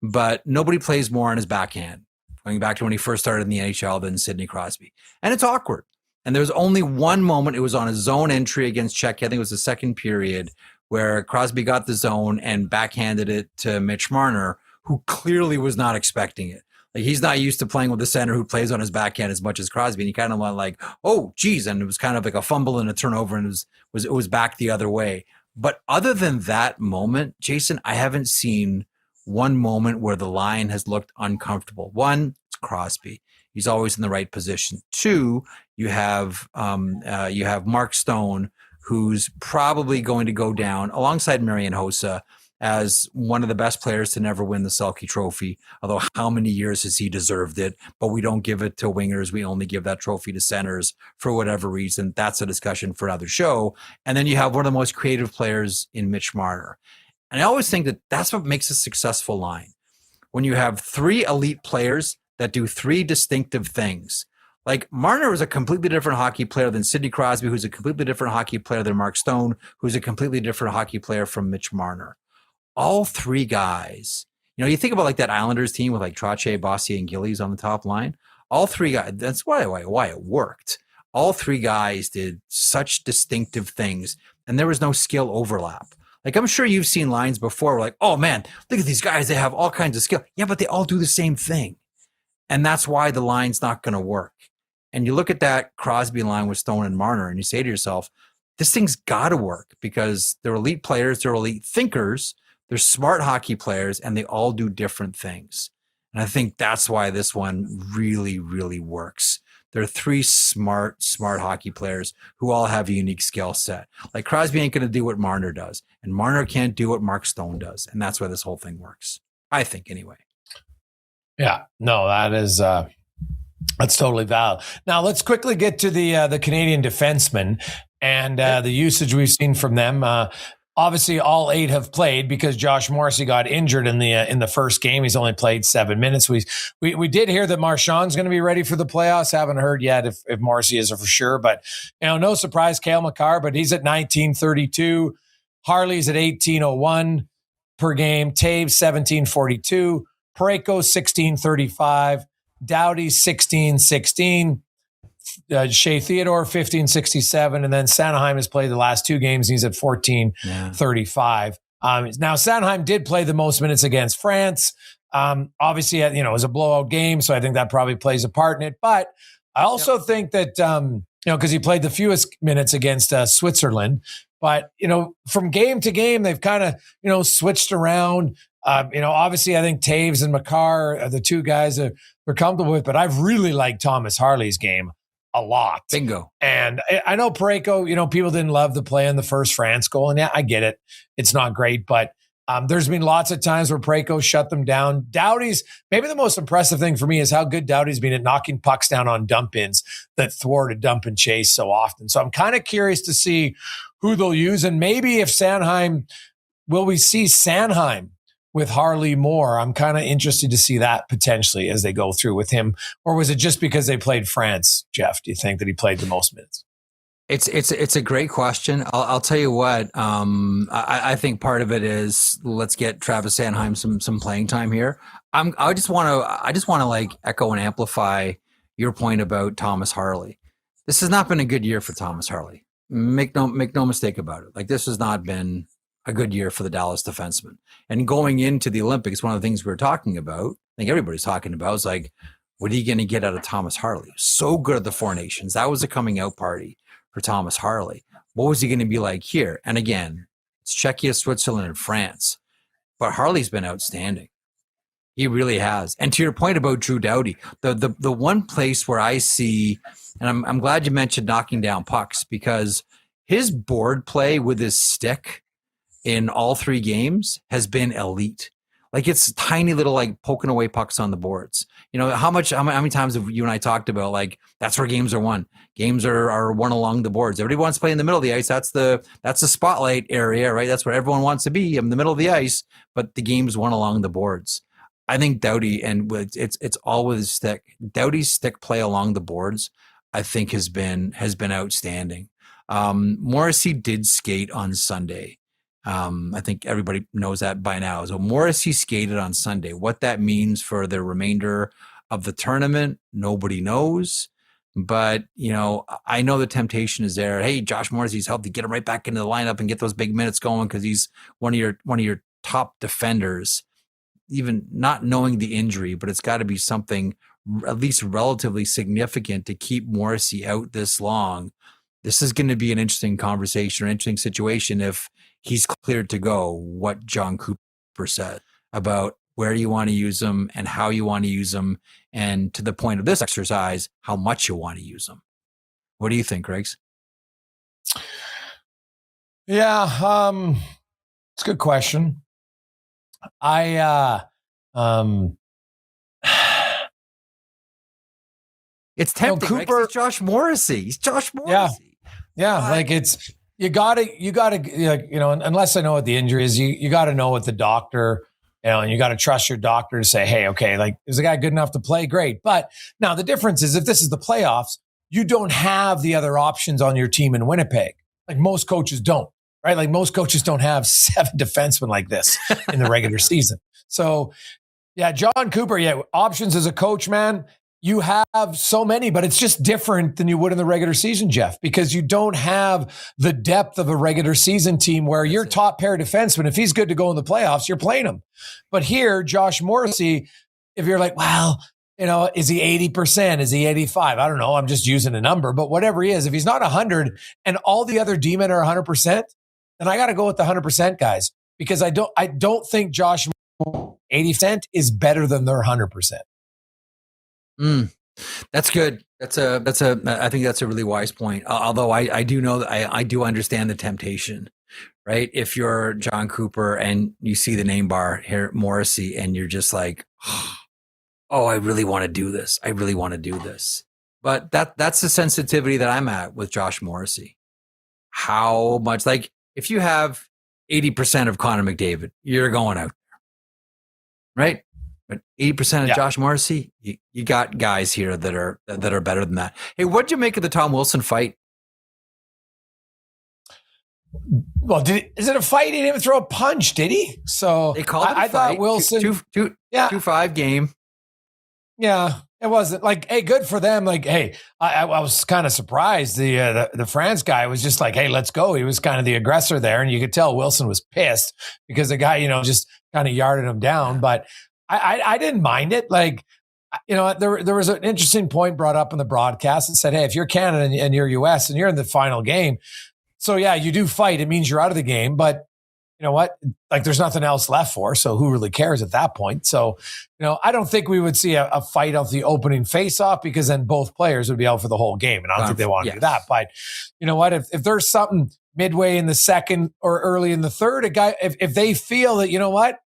but nobody plays more on his backhand, going back to when he first started in the NHL, than Sidney Crosby. And it's awkward. And there's only one moment, it was on a zone entry against Czechia, I think it was the second period, where Crosby got the zone and backhanded it to Mitch Marner, who clearly was not expecting it. Like, he's not used to playing with a center who plays on his backhand as much as Crosby. And he kind of went like, oh, geez. And it was kind of like a fumble and a turnover, and it was back the other way. But other than that moment, Jason, I haven't seen one moment where the line has looked uncomfortable. One, it's Crosby. He's always in the right position. Two, you have Mark Stone, who's probably going to go down alongside Marian Hossa as one of the best players to never win the Selke Trophy. Although how many years has he deserved it? But we don't give it to wingers. We only give that trophy to centers for whatever reason. That's a discussion for another show. And then you have one of the most creative players in Mitch Marner. And I always think that that's what makes a successful line. When you have three elite players that do three distinctive things. Like Marner is a completely different hockey player than Sidney Crosby, who's a completely different hockey player than Mark Stone, who's a completely different hockey player from Mitch Marner. All three guys, you think about like that Islanders team with like Trottier, Bossier, and Gillies on the top line. All three guys, that's why it worked. All three guys did such distinctive things, and there was no skill overlap. Like, I'm sure you've seen lines before, like, oh man, look at these guys, they have all kinds of skill. Yeah, but they all do the same thing. And that's why the line's not going to work. And you look at that Crosby line with Stone and Marner, and you say to yourself, this thing's got to work because they're elite players, they're elite thinkers, they're smart hockey players, and they all do different things. And I think that's why this one really, really works. They're three smart hockey players who all have a unique skill set. Like Crosby ain't going to do what Marner does, and Marner can't do what Mark Stone does. And that's why this whole thing works. I think anyway. Yeah, no, that's totally valid. Now let's quickly get to the Canadian defensemen and the usage we've seen from them. Obviously, all 8 have played because Josh Morrissey got injured in the first game. He's only played 7 minutes. We did hear that Marchand's going to be ready for the playoffs. Haven't heard yet if Morrissey is for sure. But no surprise, Cale Makar. But he's at 19.32. Harley's at 18.01 per game. Taves 17.42. Parayko 16.35. Doughty 16.16. Shea Theodore 15.67, and then Sanheim has played the last 2 games. He's at 14.35. Now Sanheim did play the most minutes against France. Obviously, it was a blowout game, so I think that probably plays a part in it. But I also think that because he played the fewest minutes against Switzerland. But from game to game, they've kind of switched around. Obviously, I think Taves and Makar are the 2 guys that we're comfortable with. But I've really liked Thomas Harley's game a lot. Bingo. And I know Parayko, people didn't love the play in the first France goal. And yeah, I get it. It's not great, but there's been lots of times where Parayko shut them down. Doughty's, maybe the most impressive thing for me is how good Doughty's been at knocking pucks down on dump-ins that thwart a dump and chase so often. So I'm kind of curious to see who they'll use. And maybe if Sanheim, will we see Sanheim with Harley more? I'm kind of interested to see that potentially as they go through with him. Or was it just because they played France, Jeff? Do you think that he played the most minutes? It's a great question. I'll tell you what. I think part of it is let's get Travis Sanheim some playing time here. I just want to like echo and amplify your point about Thomas Harley. This has not been a good year for Thomas Harley. Make no mistake about it. Like, this has not been a good year for the Dallas defenseman. And going into the Olympics, one of the things we were talking about, I think everybody's talking about, is like, what are you going to get out of Thomas Harley? So good at the Four Nations. That was a coming out party for Thomas Harley. What was he going to be like here? And again, it's Czechia, Switzerland, and France. But Harley's been outstanding. He really has. And to your point about Drew Doughty, the one place where I see, and I'm glad you mentioned knocking down pucks, because his board play with his stick in all 3 games has been elite. Like it's tiny little like poking away pucks on the boards. How many times have you and I talked about like that's where games are won. Games are won along the boards. Everybody wants to play in the middle of the ice. That's the spotlight area, right? That's where everyone wants to be in the middle of the ice. But the game's won along the boards. I think Doughty, and it's all with his stick. Doughty's stick play along the boards, I think has been outstanding. Morrissey did skate on Sunday. I think everybody knows that by now. So Morrissey skated on Sunday. What that means for the remainder of the tournament, nobody knows. But, I know the temptation is there. Hey, Josh Morrissey's helped to get him right back into the lineup and get those big minutes going because he's one of your top defenders, even not knowing the injury, but it's got to be something at least relatively significant to keep Morrissey out this long. This is going to be an interesting conversation, an interesting situation if he's cleared to go, what John Cooper said about where you want to use him and how you want to use him. And to the point of this exercise, how much you want to use him. What do you think, Riggs? Yeah, it's a good question. It's tempting. Cooper, right? It's Josh Morrissey. He's Josh Morrissey. Yeah. Like it's, you gotta, unless I know what the injury is, you gotta know what the doctor, and you gotta trust your doctor to say, hey, okay, like, is the guy good enough to play? Great. But now the difference is if this is the playoffs, you don't have the other options on your team in Winnipeg. Like most coaches don't, right? Like most coaches don't have 7 defensemen like this in the regular season. So yeah, John Cooper, options as a coach, man. You have so many, but it's just different than you would in the regular season, Jeff, because you don't have the depth of a regular season team where your top pair defenseman, if he's good to go in the playoffs, you're playing him. But here, Josh Morrissey, if you're like, well, is he 80%? Is he 85? I don't know. I'm just using a number, but whatever he is, if he's not 100 and all the other D-men are 100%, then I got to go with the 100% guys because I don't think Josh 80% is better than their 100%. That's good. I think that's a really wise point. Although I do know that I do understand the temptation, right? If you're John Cooper and you see the name bar here, Morrissey, and you're just like, oh, I really want to do this. I really want to do this. But that's the sensitivity that I'm at with Josh Morrissey. How much, like, if you have 80% of Connor McDavid, you're going out there, right? But 80% of Josh Morrissey, you got guys here that are better than that. Hey, what'd you make of the Tom Wilson fight? Well, is it a fight? He didn't even throw a punch, did he? So they called it a fight. Thought Wilson 2-5 game. Yeah, it wasn't like, hey, good for them. Like, hey, I was kind of surprised. The France guy was just like, hey, let's go. He was kind of the aggressor there, and you could tell Wilson was pissed because the guy, just kind of yarded him down. But I didn't mind it. Like, there was an interesting point brought up in the broadcast and said, hey, if you're Canada and you're US and you're in the final game, so yeah, you do fight. It means you're out of the game, but you know what? Like, there's nothing else left for. So who really cares at that point? So, I don't think we would see a fight off the opening faceoff because then both players would be out for the whole game. And I don't think they want to do that. But you know what? If there's something midway in the second or early in the third, a guy, if they feel that, you know what?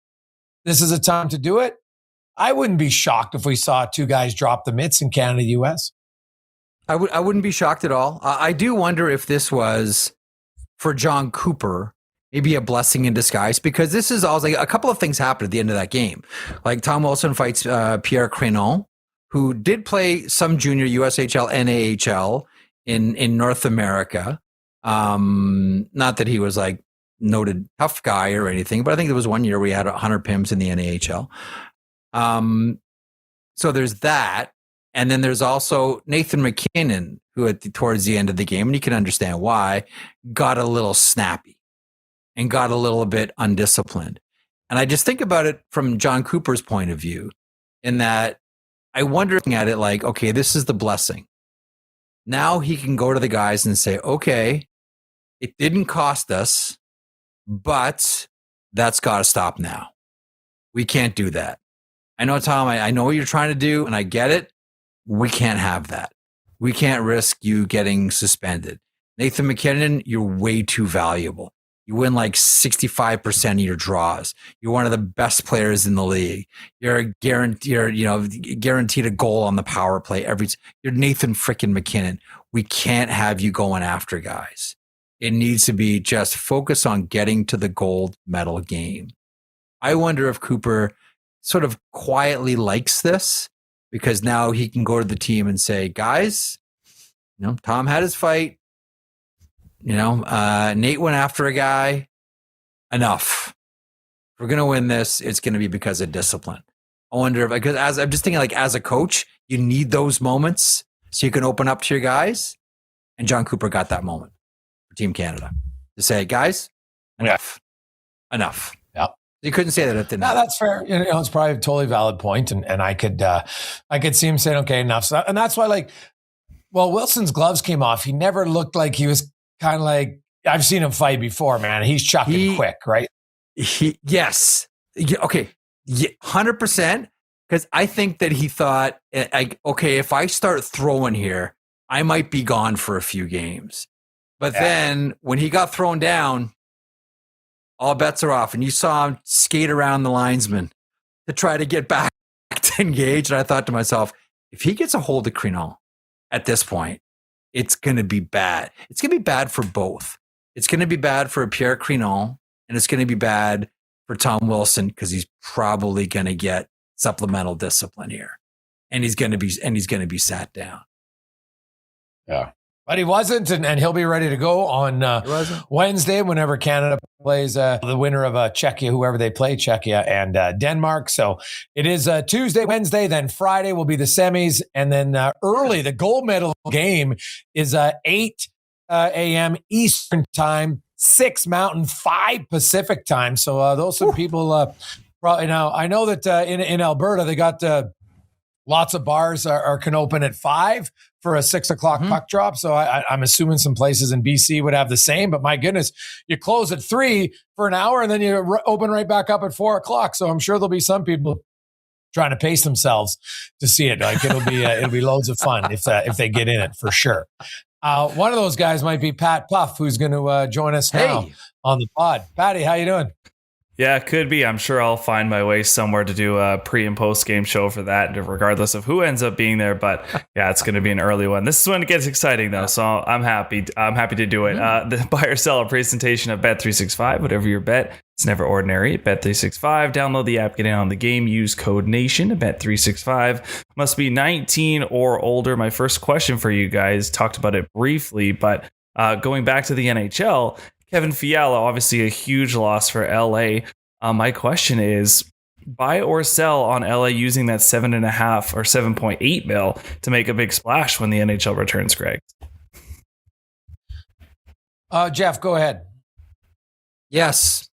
This is a time to do it. I wouldn't be shocked if we saw 2 guys drop the mitts in Canada, US. I wouldn't be shocked at all. I do wonder if this was for John Cooper, maybe a blessing in disguise, because this is also like a couple of things happened at the end of that game. Like Tom Wilson fights Pierre Crénon, who did play some junior USHL, NAHL in North America. Not that he was like noted tough guy or anything, but I think there was one year we had 100 PIMs in the NAHL. So there's that. And then there's also Nathan MacKinnon, who towards the end of the game, and you can understand why, got a little snappy and got a little bit undisciplined. And I just think about it from John Cooper's point of view, in that I wonder at it like, okay, this is the blessing. Now he can go to the guys and say, okay, it didn't cost us, but that's got to stop now. We can't do that. I know, Tom, I know what you're trying to do, and I get it. We can't have that. We can't risk you getting suspended. Nathan MacKinnon, you're way too valuable. You win like 65% of your draws. You're one of the best players in the league. You're guaranteed a goal on the power play you're Nathan frickin' McKinnon. We can't have you going after guys. It needs to be just focus on getting to the gold medal game. I wonder if Cooper sort of quietly likes this because now he can go to the team and say, guys, Tom had his fight. Nate went after a guy. Enough. If we're going to win this, it's going to be because of discipline. I wonder if, because I'm just thinking like as a coach, you need those moments so you can open up to your guys. And John Cooper got that moment for Team Canada to say, guys, enough. Yeah. You couldn't say that if they No, that's fair. It's probably a totally valid point, and I could see him saying, okay, enough. So, and that's why, Wilson's gloves came off. He never looked like he was kind of like, I've seen him fight before, man. He's chucking quick, right? Yes. Okay. 100%. Because I think that he thought, okay, if I start throwing here, I might be gone for a few games. But then when he got thrown down, all bets are off. And you saw him skate around the linesman to try to get back to engage. And I thought to myself, if he gets a hold of Crinault at this point, it's going to be bad. It's going to be bad for both. It's going to be bad for Pierre Crinault, and it's going to be bad for Tom Wilson because he's probably going to get supplemental discipline here, and he's going to be sat down. Yeah, but he wasn't, and he'll be ready to go on Wednesday whenever Canada plays the winner of Czechia, whoever they play, Czechia and Denmark. So it is Tuesday, Wednesday, then Friday will be the semis, and then early the gold medal game is 8 a.m. Eastern time, 6 Mountain, 5 Pacific time. So those are people probably now. I know that in Alberta they got lots of bars can open at 5 for a 6 o'clock puck drop. So I'm assuming some places in BC would have the same. But my goodness, you close at 3 for an hour and then you open right back up at 4 o'clock. So I'm sure there'll be some people trying to pace themselves to see it. Like it'll be loads of fun if they get in it for sure. One of those guys might be Pat Puff, who's going to join us now on the pod. Patty, how you doing? Yeah, it could be. I'm sure I'll find my way somewhere to do a pre and post game show for that, regardless of who ends up being there. But yeah, it's going to be an early one. This is when it gets exciting, though. So I'm happy. I'm happy to do it. The buy or sell a presentation of Bet365. Whatever your bet, it's never ordinary. Bet365. Download the app, get in on the game. Use code NATION. Bet365 must be 19 or older. My first question for you guys, talked about it briefly, but going back to the NHL. Kevin Fiala, obviously a huge loss for LA. My question is, buy or sell on LA using that 7.5 or 7.8 mil to make a big splash when the NHL returns, Greg? Jeff, go ahead. Yes.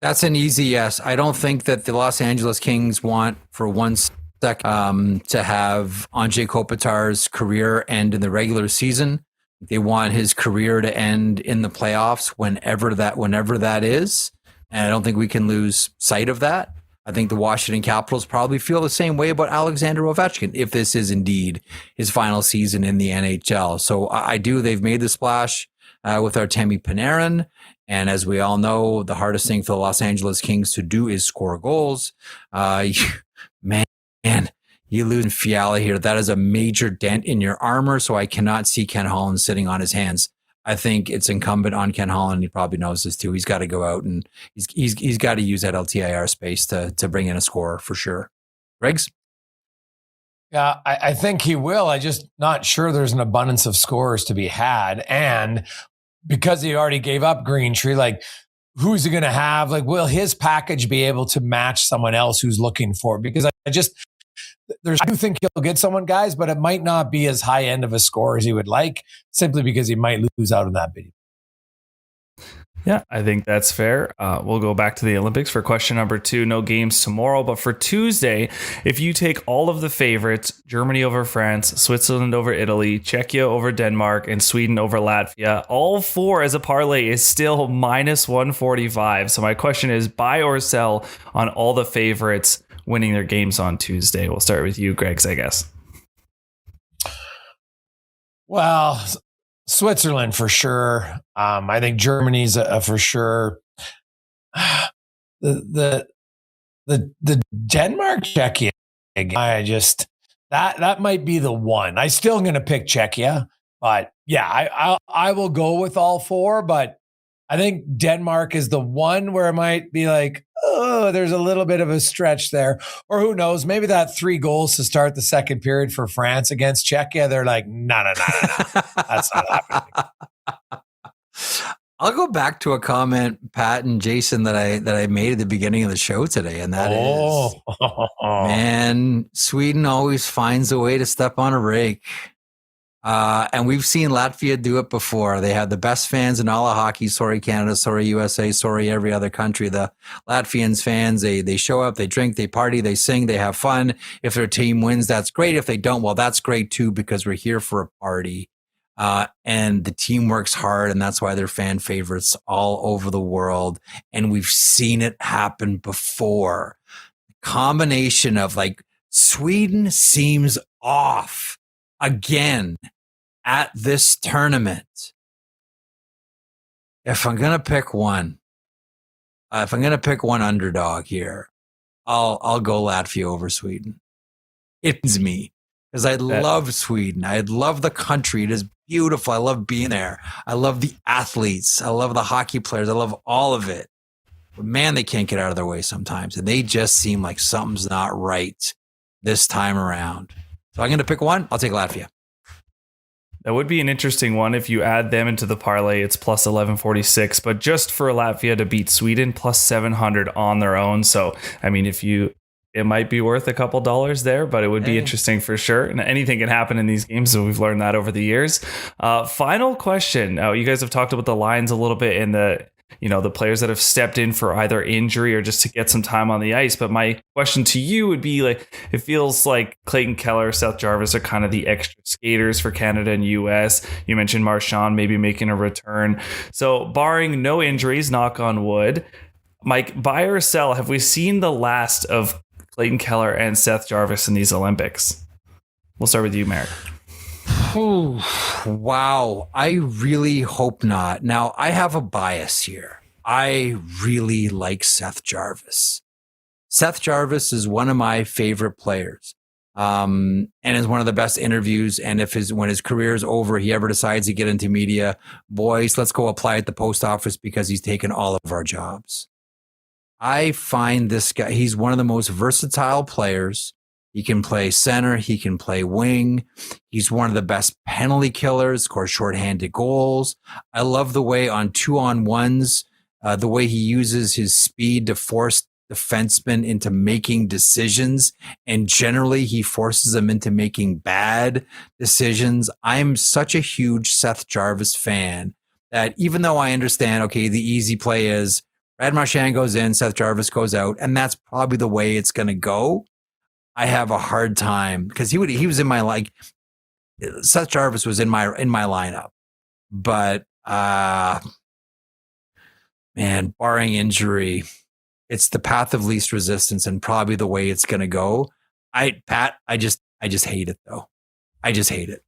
That's an easy yes. I don't think that the Los Angeles Kings want for 1 second to have Anze Kopitar's career end in the regular season. They want his career to end in the playoffs whenever that is. And I don't think we can lose sight of that. I think the Washington Capitals probably feel the same way about Alexander Ovechkin if this is indeed his final season in the NHL. So I do. They've made the splash with Artemi Panarin. And as we all know, the hardest thing for the Los Angeles Kings to do is score goals. Man. You lose Fiala here. That is a major dent in your armor, so I cannot see Ken Holland sitting on his hands. I think it's incumbent on Ken Holland. He probably knows this too. He's got to go out and he's got to use that LTIR space to bring in a scorer for sure. Riggs? Yeah, I think he will. I'm just not sure there's an abundance of scorers to be had. And because he already gave up Greentree, like who's he going to have? Like, will his package be able to match someone else who's looking for it? Because I do think he'll get someone, guys, but it might not be as high end of a score as he would like, simply because he might lose out on that bid. Yeah, I think that's fair. We'll go back to the Olympics for question number 2. No games tomorrow, but for Tuesday, if you take all of the favorites, Germany over France, Switzerland over Italy, Czechia over Denmark, and Sweden over Latvia, all 4 as a parlay is still minus 145. So my question is, buy or sell on all the favorites winning their games on Tuesday? We'll start with you, Greggs, I guess. Well, Switzerland for sure. I think Germany's a for sure. The Denmark Czechia, I just that might be the one. I still going to pick Czechia, but yeah, I will go with all four. But I think Denmark is the one where it might be like, oh, there's a little bit of a stretch there, or who knows? Maybe that 3 goals to start the second period for France against Czechia. They're like, no, that's not happening. I'll go back to a comment, Pat and Jason, that I made at the beginning of the show today, and that is, man, Sweden always finds a way to step on a rake. And we've seen Latvia do it before. They had the best fans in all of hockey. Sorry, Canada. Sorry, USA. Sorry, every other country. The Latvians fans, they show up, they drink, they party, they sing, they have fun. If their team wins, that's great. If they don't, well, that's great too, because we're here for a party. And the team works hard, and that's why they're fan favorites all over the world. And we've seen it happen before. Combination of like Sweden seems off again at this tournament. If I'm gonna pick one, underdog here, I'll go Latvia over Sweden. It's me. Because I love Sweden. I love the country. It is beautiful. I love being there. I love the athletes. I love the hockey players. I love all of it. But man, they can't get out of their way sometimes. And they just seem like something's not right this time around. So I'm going to pick one. I'll take Latvia. That would be an interesting one. If you add them into the parlay, it's plus 1146. But just for Latvia to beat Sweden, plus 700 on their own. So, I mean, it might be worth a couple dollars there, but it would be interesting for sure. And anything can happen in these games, so we've learned that over the years. Final question. You guys have talked about the lines a little bit and the players that have stepped in for either injury or just to get some time on the ice. But my question to you would be, like, it feels like Clayton Keller, Seth Jarvis are kind of the extra skaters for Canada and US. You mentioned Marchand maybe making a return. So barring no injuries, knock on wood, Mike, buy or sell, have we seen the last of Clayton Keller and Seth Jarvis in these Olympics? We'll start with you, Merrick. Wow. I really hope not. Now, I have a bias here. I really like Seth Jarvis. Seth Jarvis is one of my favorite players, and is one of the best interviews. And when his career is over, he ever decides to get into media, boys, let's go apply at the post office because he's taken all of our jobs. I find this guy, he's one of the most versatile players. He can play center. He can play wing. He's one of the best penalty killers, scores shorthanded goals. I love the way on 2-on-1s, the way he uses his speed to force defensemen into making decisions. And generally, he forces them into making bad decisions. I'm such a huge Seth Jarvis fan that even though I understand, okay, the easy play is Brad Marchand goes in, Seth Jarvis goes out, and that's probably the way it's going to go. I have a hard time because he was in my Seth Jarvis was in my lineup, but man, barring injury, it's the path of least resistance and probably the way it's going to go. I just hate it though. I just hate it.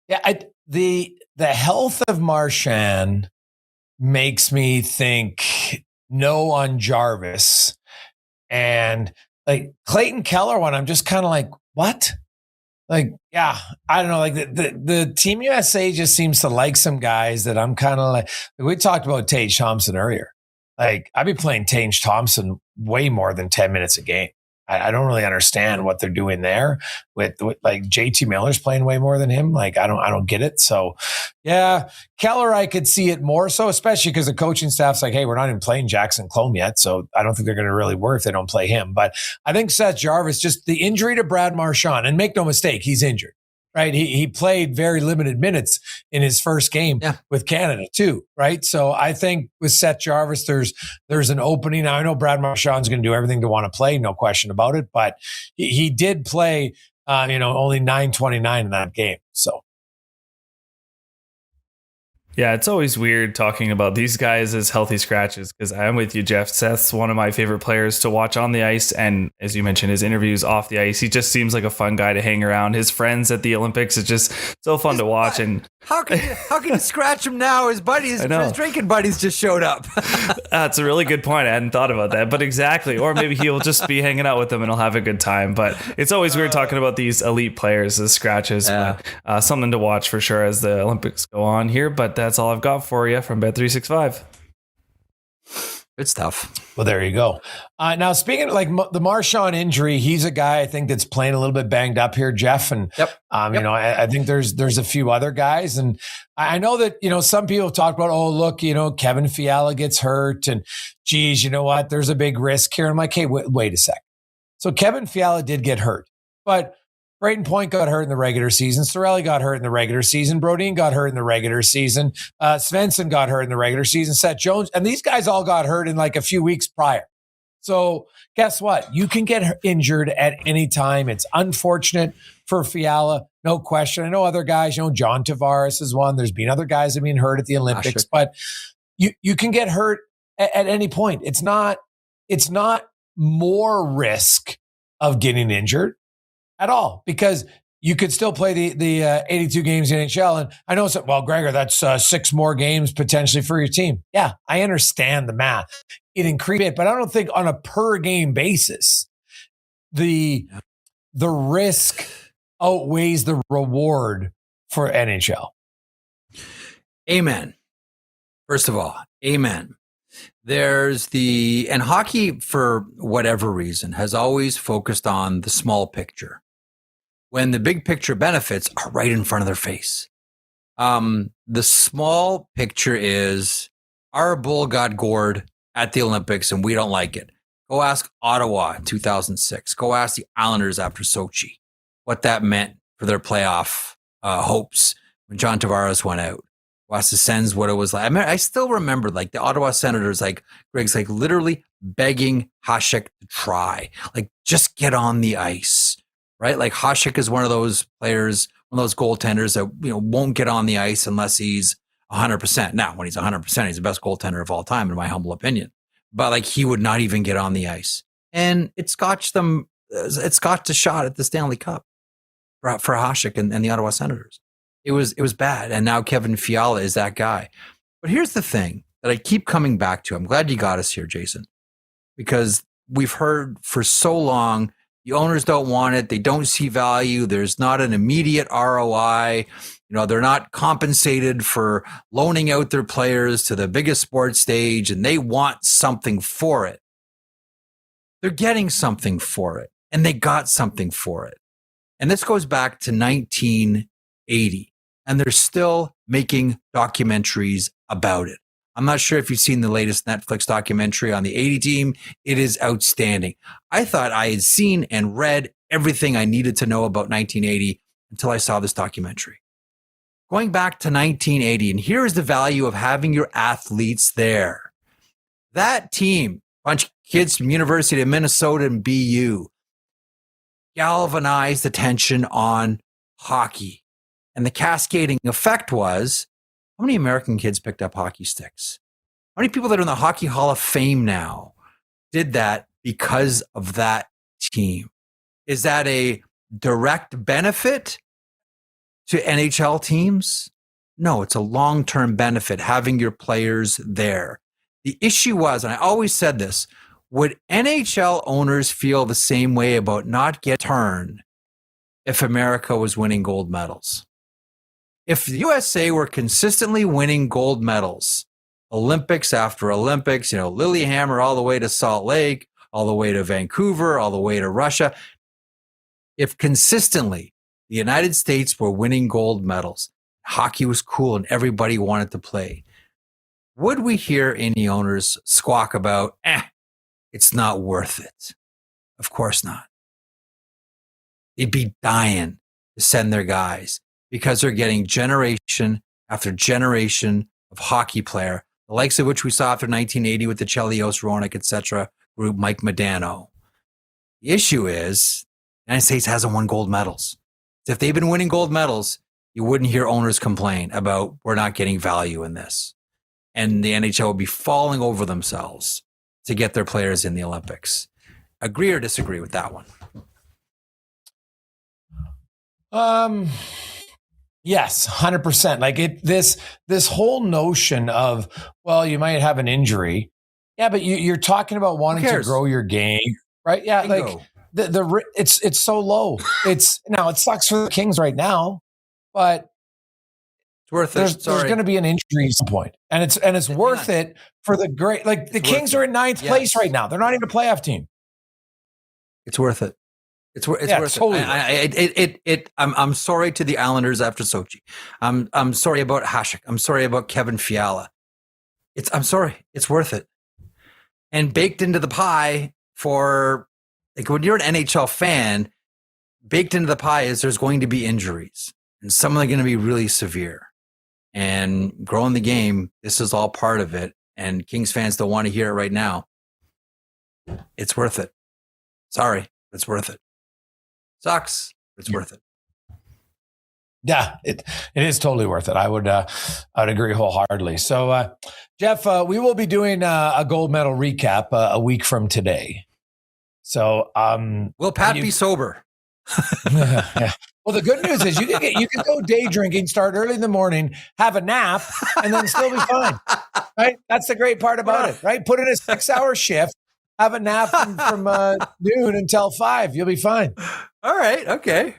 Yeah, the health of Marchand makes me think no on Jarvis. And like Clayton Keller one, I'm just kind of like, what? Like, yeah, I don't know. Like the Team USA just seems to like some guys that I'm kind of like we talked about Tage Thompson earlier. Like I'd be playing Tage Thompson way more than 10 minutes a game. I don't really understand what they're doing there with like JT Miller's playing way more than him. Like, I don't get it. So yeah, Keller, I could see it more so, especially because the coaching staff's like, hey, we're not even playing Jackson Clome yet. So I don't think they're going to really work if they don't play him. But I think Seth Jarvis, just the injury to Brad Marchand, and make no mistake, he's injured. Right. He played very limited minutes in his first game with Canada too. Right. So I think with Seth Jarvis, there's an opening. Now, I know Brad Marchand's going to do everything to want to play. No question about it. But he did play, only 9:29 in that game. So. Yeah, it's always weird talking about these guys as healthy scratches because I'm with you, Jeff. Seth's one of my favorite players to watch on the ice. And as you mentioned, his interviews off the ice, he just seems like a fun guy to hang around. His friends at the Olympics, it's just so fun to watch. And how can you scratch him now? His drinking buddies just showed up. That's a really good point. I hadn't thought about that, but exactly. Or maybe he'll just be hanging out with them and he'll have a good time. But it's always weird talking about these elite players as scratches. Yeah. But, something to watch for sure as the Olympics go on here. But that's all I've got for you from Bet365. Good stuff. Well, there you go. Now, speaking of like the Marchand injury, he's a guy I think that's playing a little bit banged up here, Jeff. And, you know, I think there's a few other guys. And I know that, you know, some people talk about, oh, look, you know, Kevin Fiala gets hurt and geez, you know what? There's a big risk here. I'm like, hey, wait a sec. So Kevin Fiala did get hurt, but Brayden Point got hurt in the regular season. Sorelli got hurt in the regular season. Brodin got hurt in the regular season. Svensson got hurt in the regular season. Seth Jones. And these guys all got hurt in like a few weeks prior. So guess what? You can get injured at any time. It's unfortunate for Fiala. No question. I know other guys, you know, John Tavares is one. There's been other guys that have been hurt at the Olympics, but you can get hurt at any point. It's not more risk of getting injured at all, because you could still play the 82 games in NHL. And I know, well, Gregor, that's 6 more games potentially for your team. Yeah, I understand the math. It increased it, but I don't think on a per game basis, the risk outweighs the reward for NHL. Amen. First of all, amen. And hockey, for whatever reason, has always focused on the small picture, when the big picture benefits are right in front of their face. The small picture is our bull got gored at the Olympics and we don't like it. Go ask Ottawa in 2006. Go ask the Islanders after Sochi what that meant for their playoff hopes when John Tavares went out. Go ask the Sens what it was like. I still remember like the Ottawa Senators, like Greg's like literally begging Hasek to try, like just get on the ice. Right? Like Hasek is one of those players, one of those goaltenders that, you know, won't get on the ice unless he's 100%. Now, when he's 100%, he's the best goaltender of all time, in my humble opinion. But like he would not even get on the ice. And it scotched a shot at the Stanley Cup for Hasek and the Ottawa Senators. It was bad. And now Kevin Fiala is that guy. But here's the thing that I keep coming back to. I'm glad you got us here, Jason, because we've heard for so long, the owners don't want it. They don't see value. There's not an immediate ROI. You know, they're not compensated for loaning out their players to the biggest sports stage, and they want something for it. They're getting something for it, and they got something for it. And this goes back to 1980, and they're still making documentaries about it. I'm not sure if you've seen the latest Netflix documentary on the 80 team. It is outstanding. I thought I had seen and read everything I needed to know about 1980 until I saw this documentary. Going back to 1980, and here is the value of having your athletes there. That team, bunch of kids from University of Minnesota and BU, galvanized attention on hockey. And the cascading effect was, how many American kids picked up hockey sticks? How many people that are in the Hockey Hall of Fame now did that because of that team? Is that a direct benefit to NHL teams? No, it's a long-term benefit having your players there. The issue was, and I always said this, would NHL owners feel the same way about not getting turned if America was winning gold medals? If the USA were consistently winning gold medals, Olympics after Olympics, you know, Lillehammer all the way to Salt Lake, all the way to Vancouver, all the way to Russia, if consistently the United States were winning gold medals, hockey was cool and everybody wanted to play, would we hear any owners squawk about, it's not worth it? Of course not. They'd be dying to send their guys, because they're getting generation after generation of hockey player, the likes of which we saw after 1980 with the Chelios, Roenick, etc. group, Mike Modano. The issue is the United States hasn't won gold medals. So if they've been winning gold medals, you wouldn't hear owners complain about we're not getting value in this. And the NHL would be falling over themselves to get their players in the Olympics. Agree or disagree with that one? Yes, 100%. Like this whole notion of, well, you might have an injury. Yeah, but you're talking about wanting to grow your game, right? Yeah, Bingo. like it's so low. It sucks for the Kings right now, but it's worth it. There's going to be an injury at some point, and it's worth it for the great. Like the Kings are in ninth place right now; they're not even a playoff team. It's worth it. It's worth it. I'm sorry to the Islanders after Sochi. I'm sorry about Hasek. I'm sorry about Kevin Fiala. I'm sorry. It's worth it. And baked into the pie for like when you're an NHL fan, baked into the pie is there's going to be injuries, and some of them are going to be really severe. And growing the game, this is all part of it. And Kings fans don't want to hear it right now. It's worth it. Sorry, it's worth it. Sucks. It's worth it. Yeah, it is totally worth it. I would agree wholeheartedly. So, Jeff, we will be doing a gold medal recap a week from today. So, will Pat be sober? Yeah. Well, the good news is you can go day drinking, start early in the morning, have a nap, and then still be fine. Right? That's the great part about it. Right? Put in a 6-hour shift, have a nap from noon until 5. You'll be fine. All right. Okay.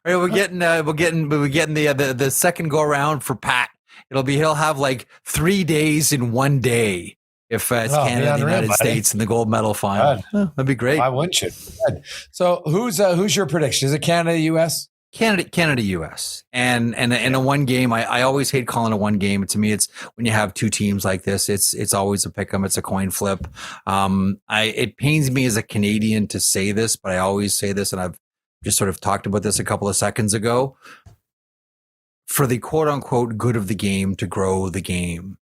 All right. We're getting the second go around for Pat. He'll have like 3 days in one day. If it's Canada, the United States, and the gold medal final, that'd be great. Why wouldn't you? Good. So who's your prediction? Is it Canada, US? Canada, US, and in a one game. I always hate calling a one game. To me, it's when you have two teams like this. It's always a pick 'em. It's a coin flip. It pains me as a Canadian to say this, but I always say this, and I've just sort of talked about this a couple of seconds ago. For the quote unquote good of the game to grow the game.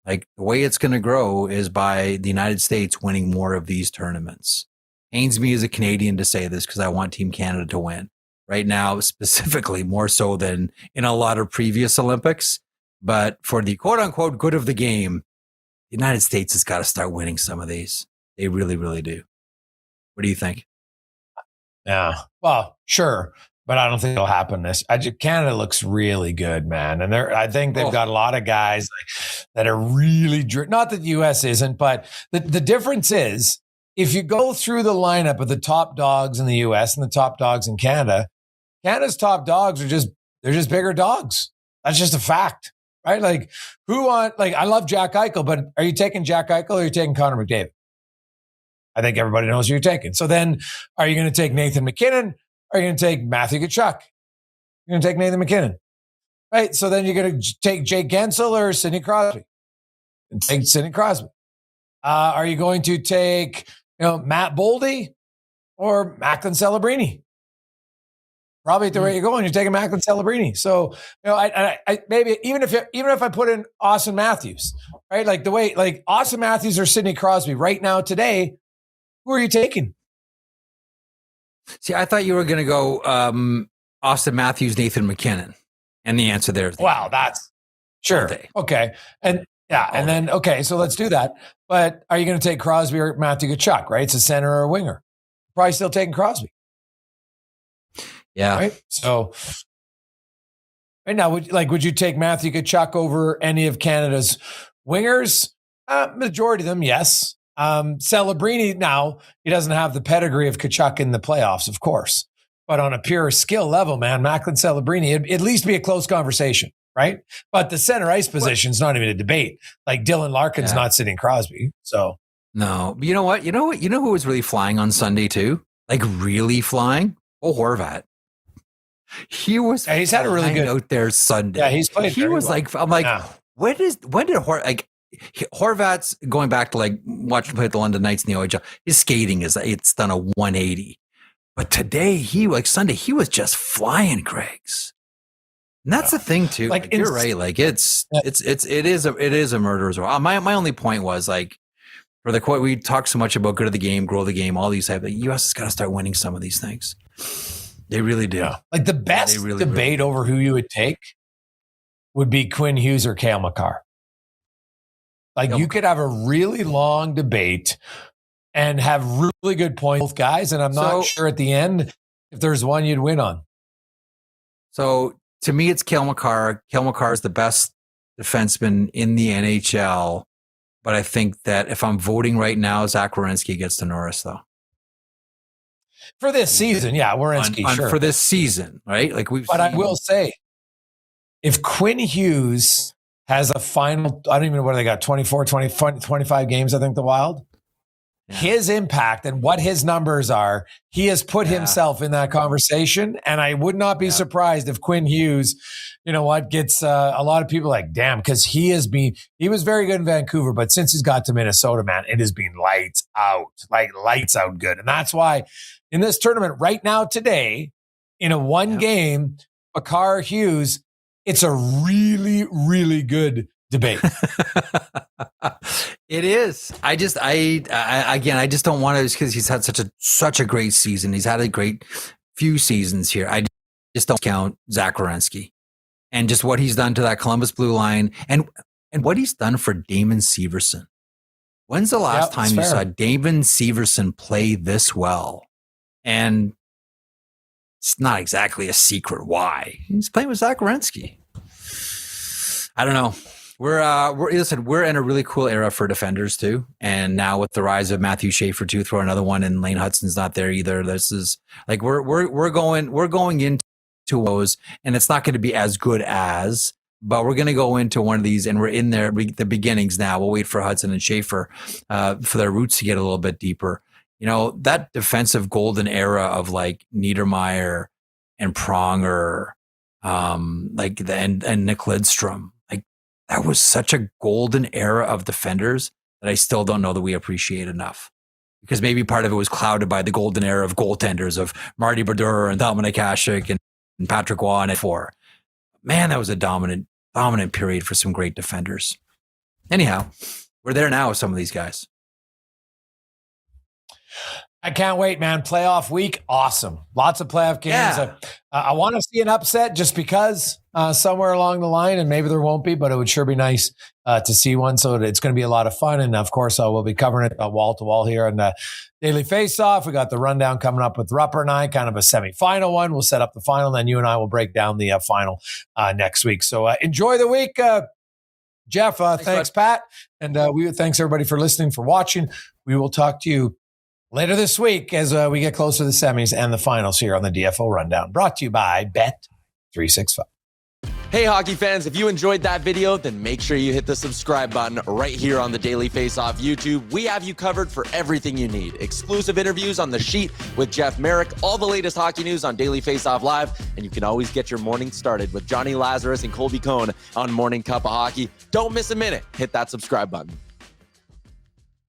Like the way it's going to grow is by the United States winning more of these tournaments. Pains me as a Canadian to say this because I want Team Canada to win right now, specifically more so than in a lot of previous Olympics. But for the quote unquote good of the game, the United States has got to start winning some of these. They really, really do. What do you think? Yeah. Well, sure. But I don't think it'll happen. Canada looks really good, man. And I think they've got a lot of guys that are really, not that the U.S. isn't, but the difference is if you go through the lineup of the top dogs in the U.S. and the top dogs in Canada, Canada's top dogs they're just bigger dogs. That's just a fact, right? Like I love Jack Eichel, but are you taking Jack Eichel or are you taking Connor McDavid? I think everybody knows who you're taking. So then are you going to take Nathan McKinnon? Are you going to take Matthew Tkachuk? You're going to take Nathan McKinnon, right? So then you're going to take Jake Gensel or Sidney Crosby, and take Sidney Crosby. Are you going to take Matt Boldy or Macklin Celebrini? Probably at the rate you're going, you're taking Macklin Celebrini. So I maybe even if I put in Austin Matthews, right? Like the way like Austin Matthews or Sidney Crosby right now today, who are you taking? See, I thought you were going to go Austin Matthews, Nathan McKinnon. And the answer there is wow, that's sure. Okay. And and then, okay, so let's do that. But are you going to take Crosby or Matthew Tkachuk, right? It's a center or a winger. Probably still taking Crosby. Yeah. Right? So right now, would you take Matthew Tkachuk over any of Canada's wingers? Majority of them, yes. Celebrini now, he doesn't have the pedigree of Tkachuk in the playoffs, of course. But on a pure skill level, man, Macklin Celebrini, it'd at least be a close conversation, right? But the center ice position is not even a debate. Like Dylan Larkin's not sitting Crosby. So no. You know what? You know who was really flying on Sunday too? Like really flying? Oh, Horvat. He was he's had a really good out there Sunday. Yeah, he's played. He was like, I'm like, when did Horvat's going back to like watching play at the London Knights in the OHL. His skating it's done a 180, but today Sunday he was just flying, Greg's. And that's the thing too. Like you're right. Like it is a murderer's row. My only point was like for the quote we talk so much about good of the game, grow the game, all these type. The U.S. has got to start winning some of these things. They really do. Yeah. Like the best debate over who you would take would be Quinn Hughes or Cale Makar. Like you could have a really long debate and have really good points, both guys. And I'm not sure at the end if there's one you'd win on. So to me, it's Cale Makar. Cale Makar is the best defenseman in the NHL. But I think that if I'm voting right now, Zach Werenski gets to Norris, though. For this season, yeah, Werenski, sure. For this season, right? Like I will say, if Quinn Hughes has a final, I don't even know what they got, 24, 25 games, I think, the Wild. Yeah. His impact and what his numbers are, he has put himself in that conversation. And I would not be surprised if Quinn Hughes, gets a lot of people like, damn, because he was very good in Vancouver, but since he's got to Minnesota, man, it has been lights out good. And that's why in this tournament right now today, in a one game, Makar Hughes, it's a really, really good debate. It is. I just don't want to, because he's had such a great season. He's had a great few seasons here. I just don't count Zach Werenski and just what he's done to that Columbus blue line and what he's done for Damon Severson. When's the last time you saw Damon Severson play this well? And it's not exactly a secret why. He's playing with Zach Werenski. I don't know. We're in a really cool era for defenders too. And now with the rise of Matthew Schaefer too, throw another one, and Lane Hudson's not there either. This is like we're going into those, and it's not going to be as good as, but we're going to go into one of these, and we're in there the beginnings now. We'll wait for Hudson and Schaefer for their roots to get a little bit deeper. That defensive golden era of like Niedermeyer and Pronger, and Nick Lidstrom. That was such a golden era of defenders that I still don't know that we appreciate enough, because maybe part of it was clouded by the golden era of goaltenders of Marty Brodeur and Dominic Hasek and Patrick Waugh and four. Man, that was a dominant period for some great defenders. Anyhow, we're there now with some of these guys. I can't wait, man. Playoff week. Awesome. Lots of playoff games. Yeah. I want to see an upset just because somewhere along the line, and maybe there won't be, but it would sure be nice to see one. So it's going to be a lot of fun. And of course, we'll be covering it wall to wall here on the Daily Faceoff. We got the rundown coming up with Rupper and I, kind of a semifinal one. We'll set up the final. Then you and I will break down the final next week. So enjoy the week. Jeff, thanks Pat. And thanks everybody for listening, for watching. We will talk to you later this week as we get closer to the semis and the finals here on the DFO Rundown, brought to you by Bet365. Hey, hockey fans, if you enjoyed that video, then make sure you hit the subscribe button right here on the Daily Faceoff YouTube. We have you covered for everything you need. Exclusive interviews on The Sheet with Jeff Merrick, all the latest hockey news on Daily Faceoff Live, and you can always get your morning started with Johnny Lazarus and Colby Cohn on Morning Cup of Hockey. Don't miss a minute. Hit that subscribe button.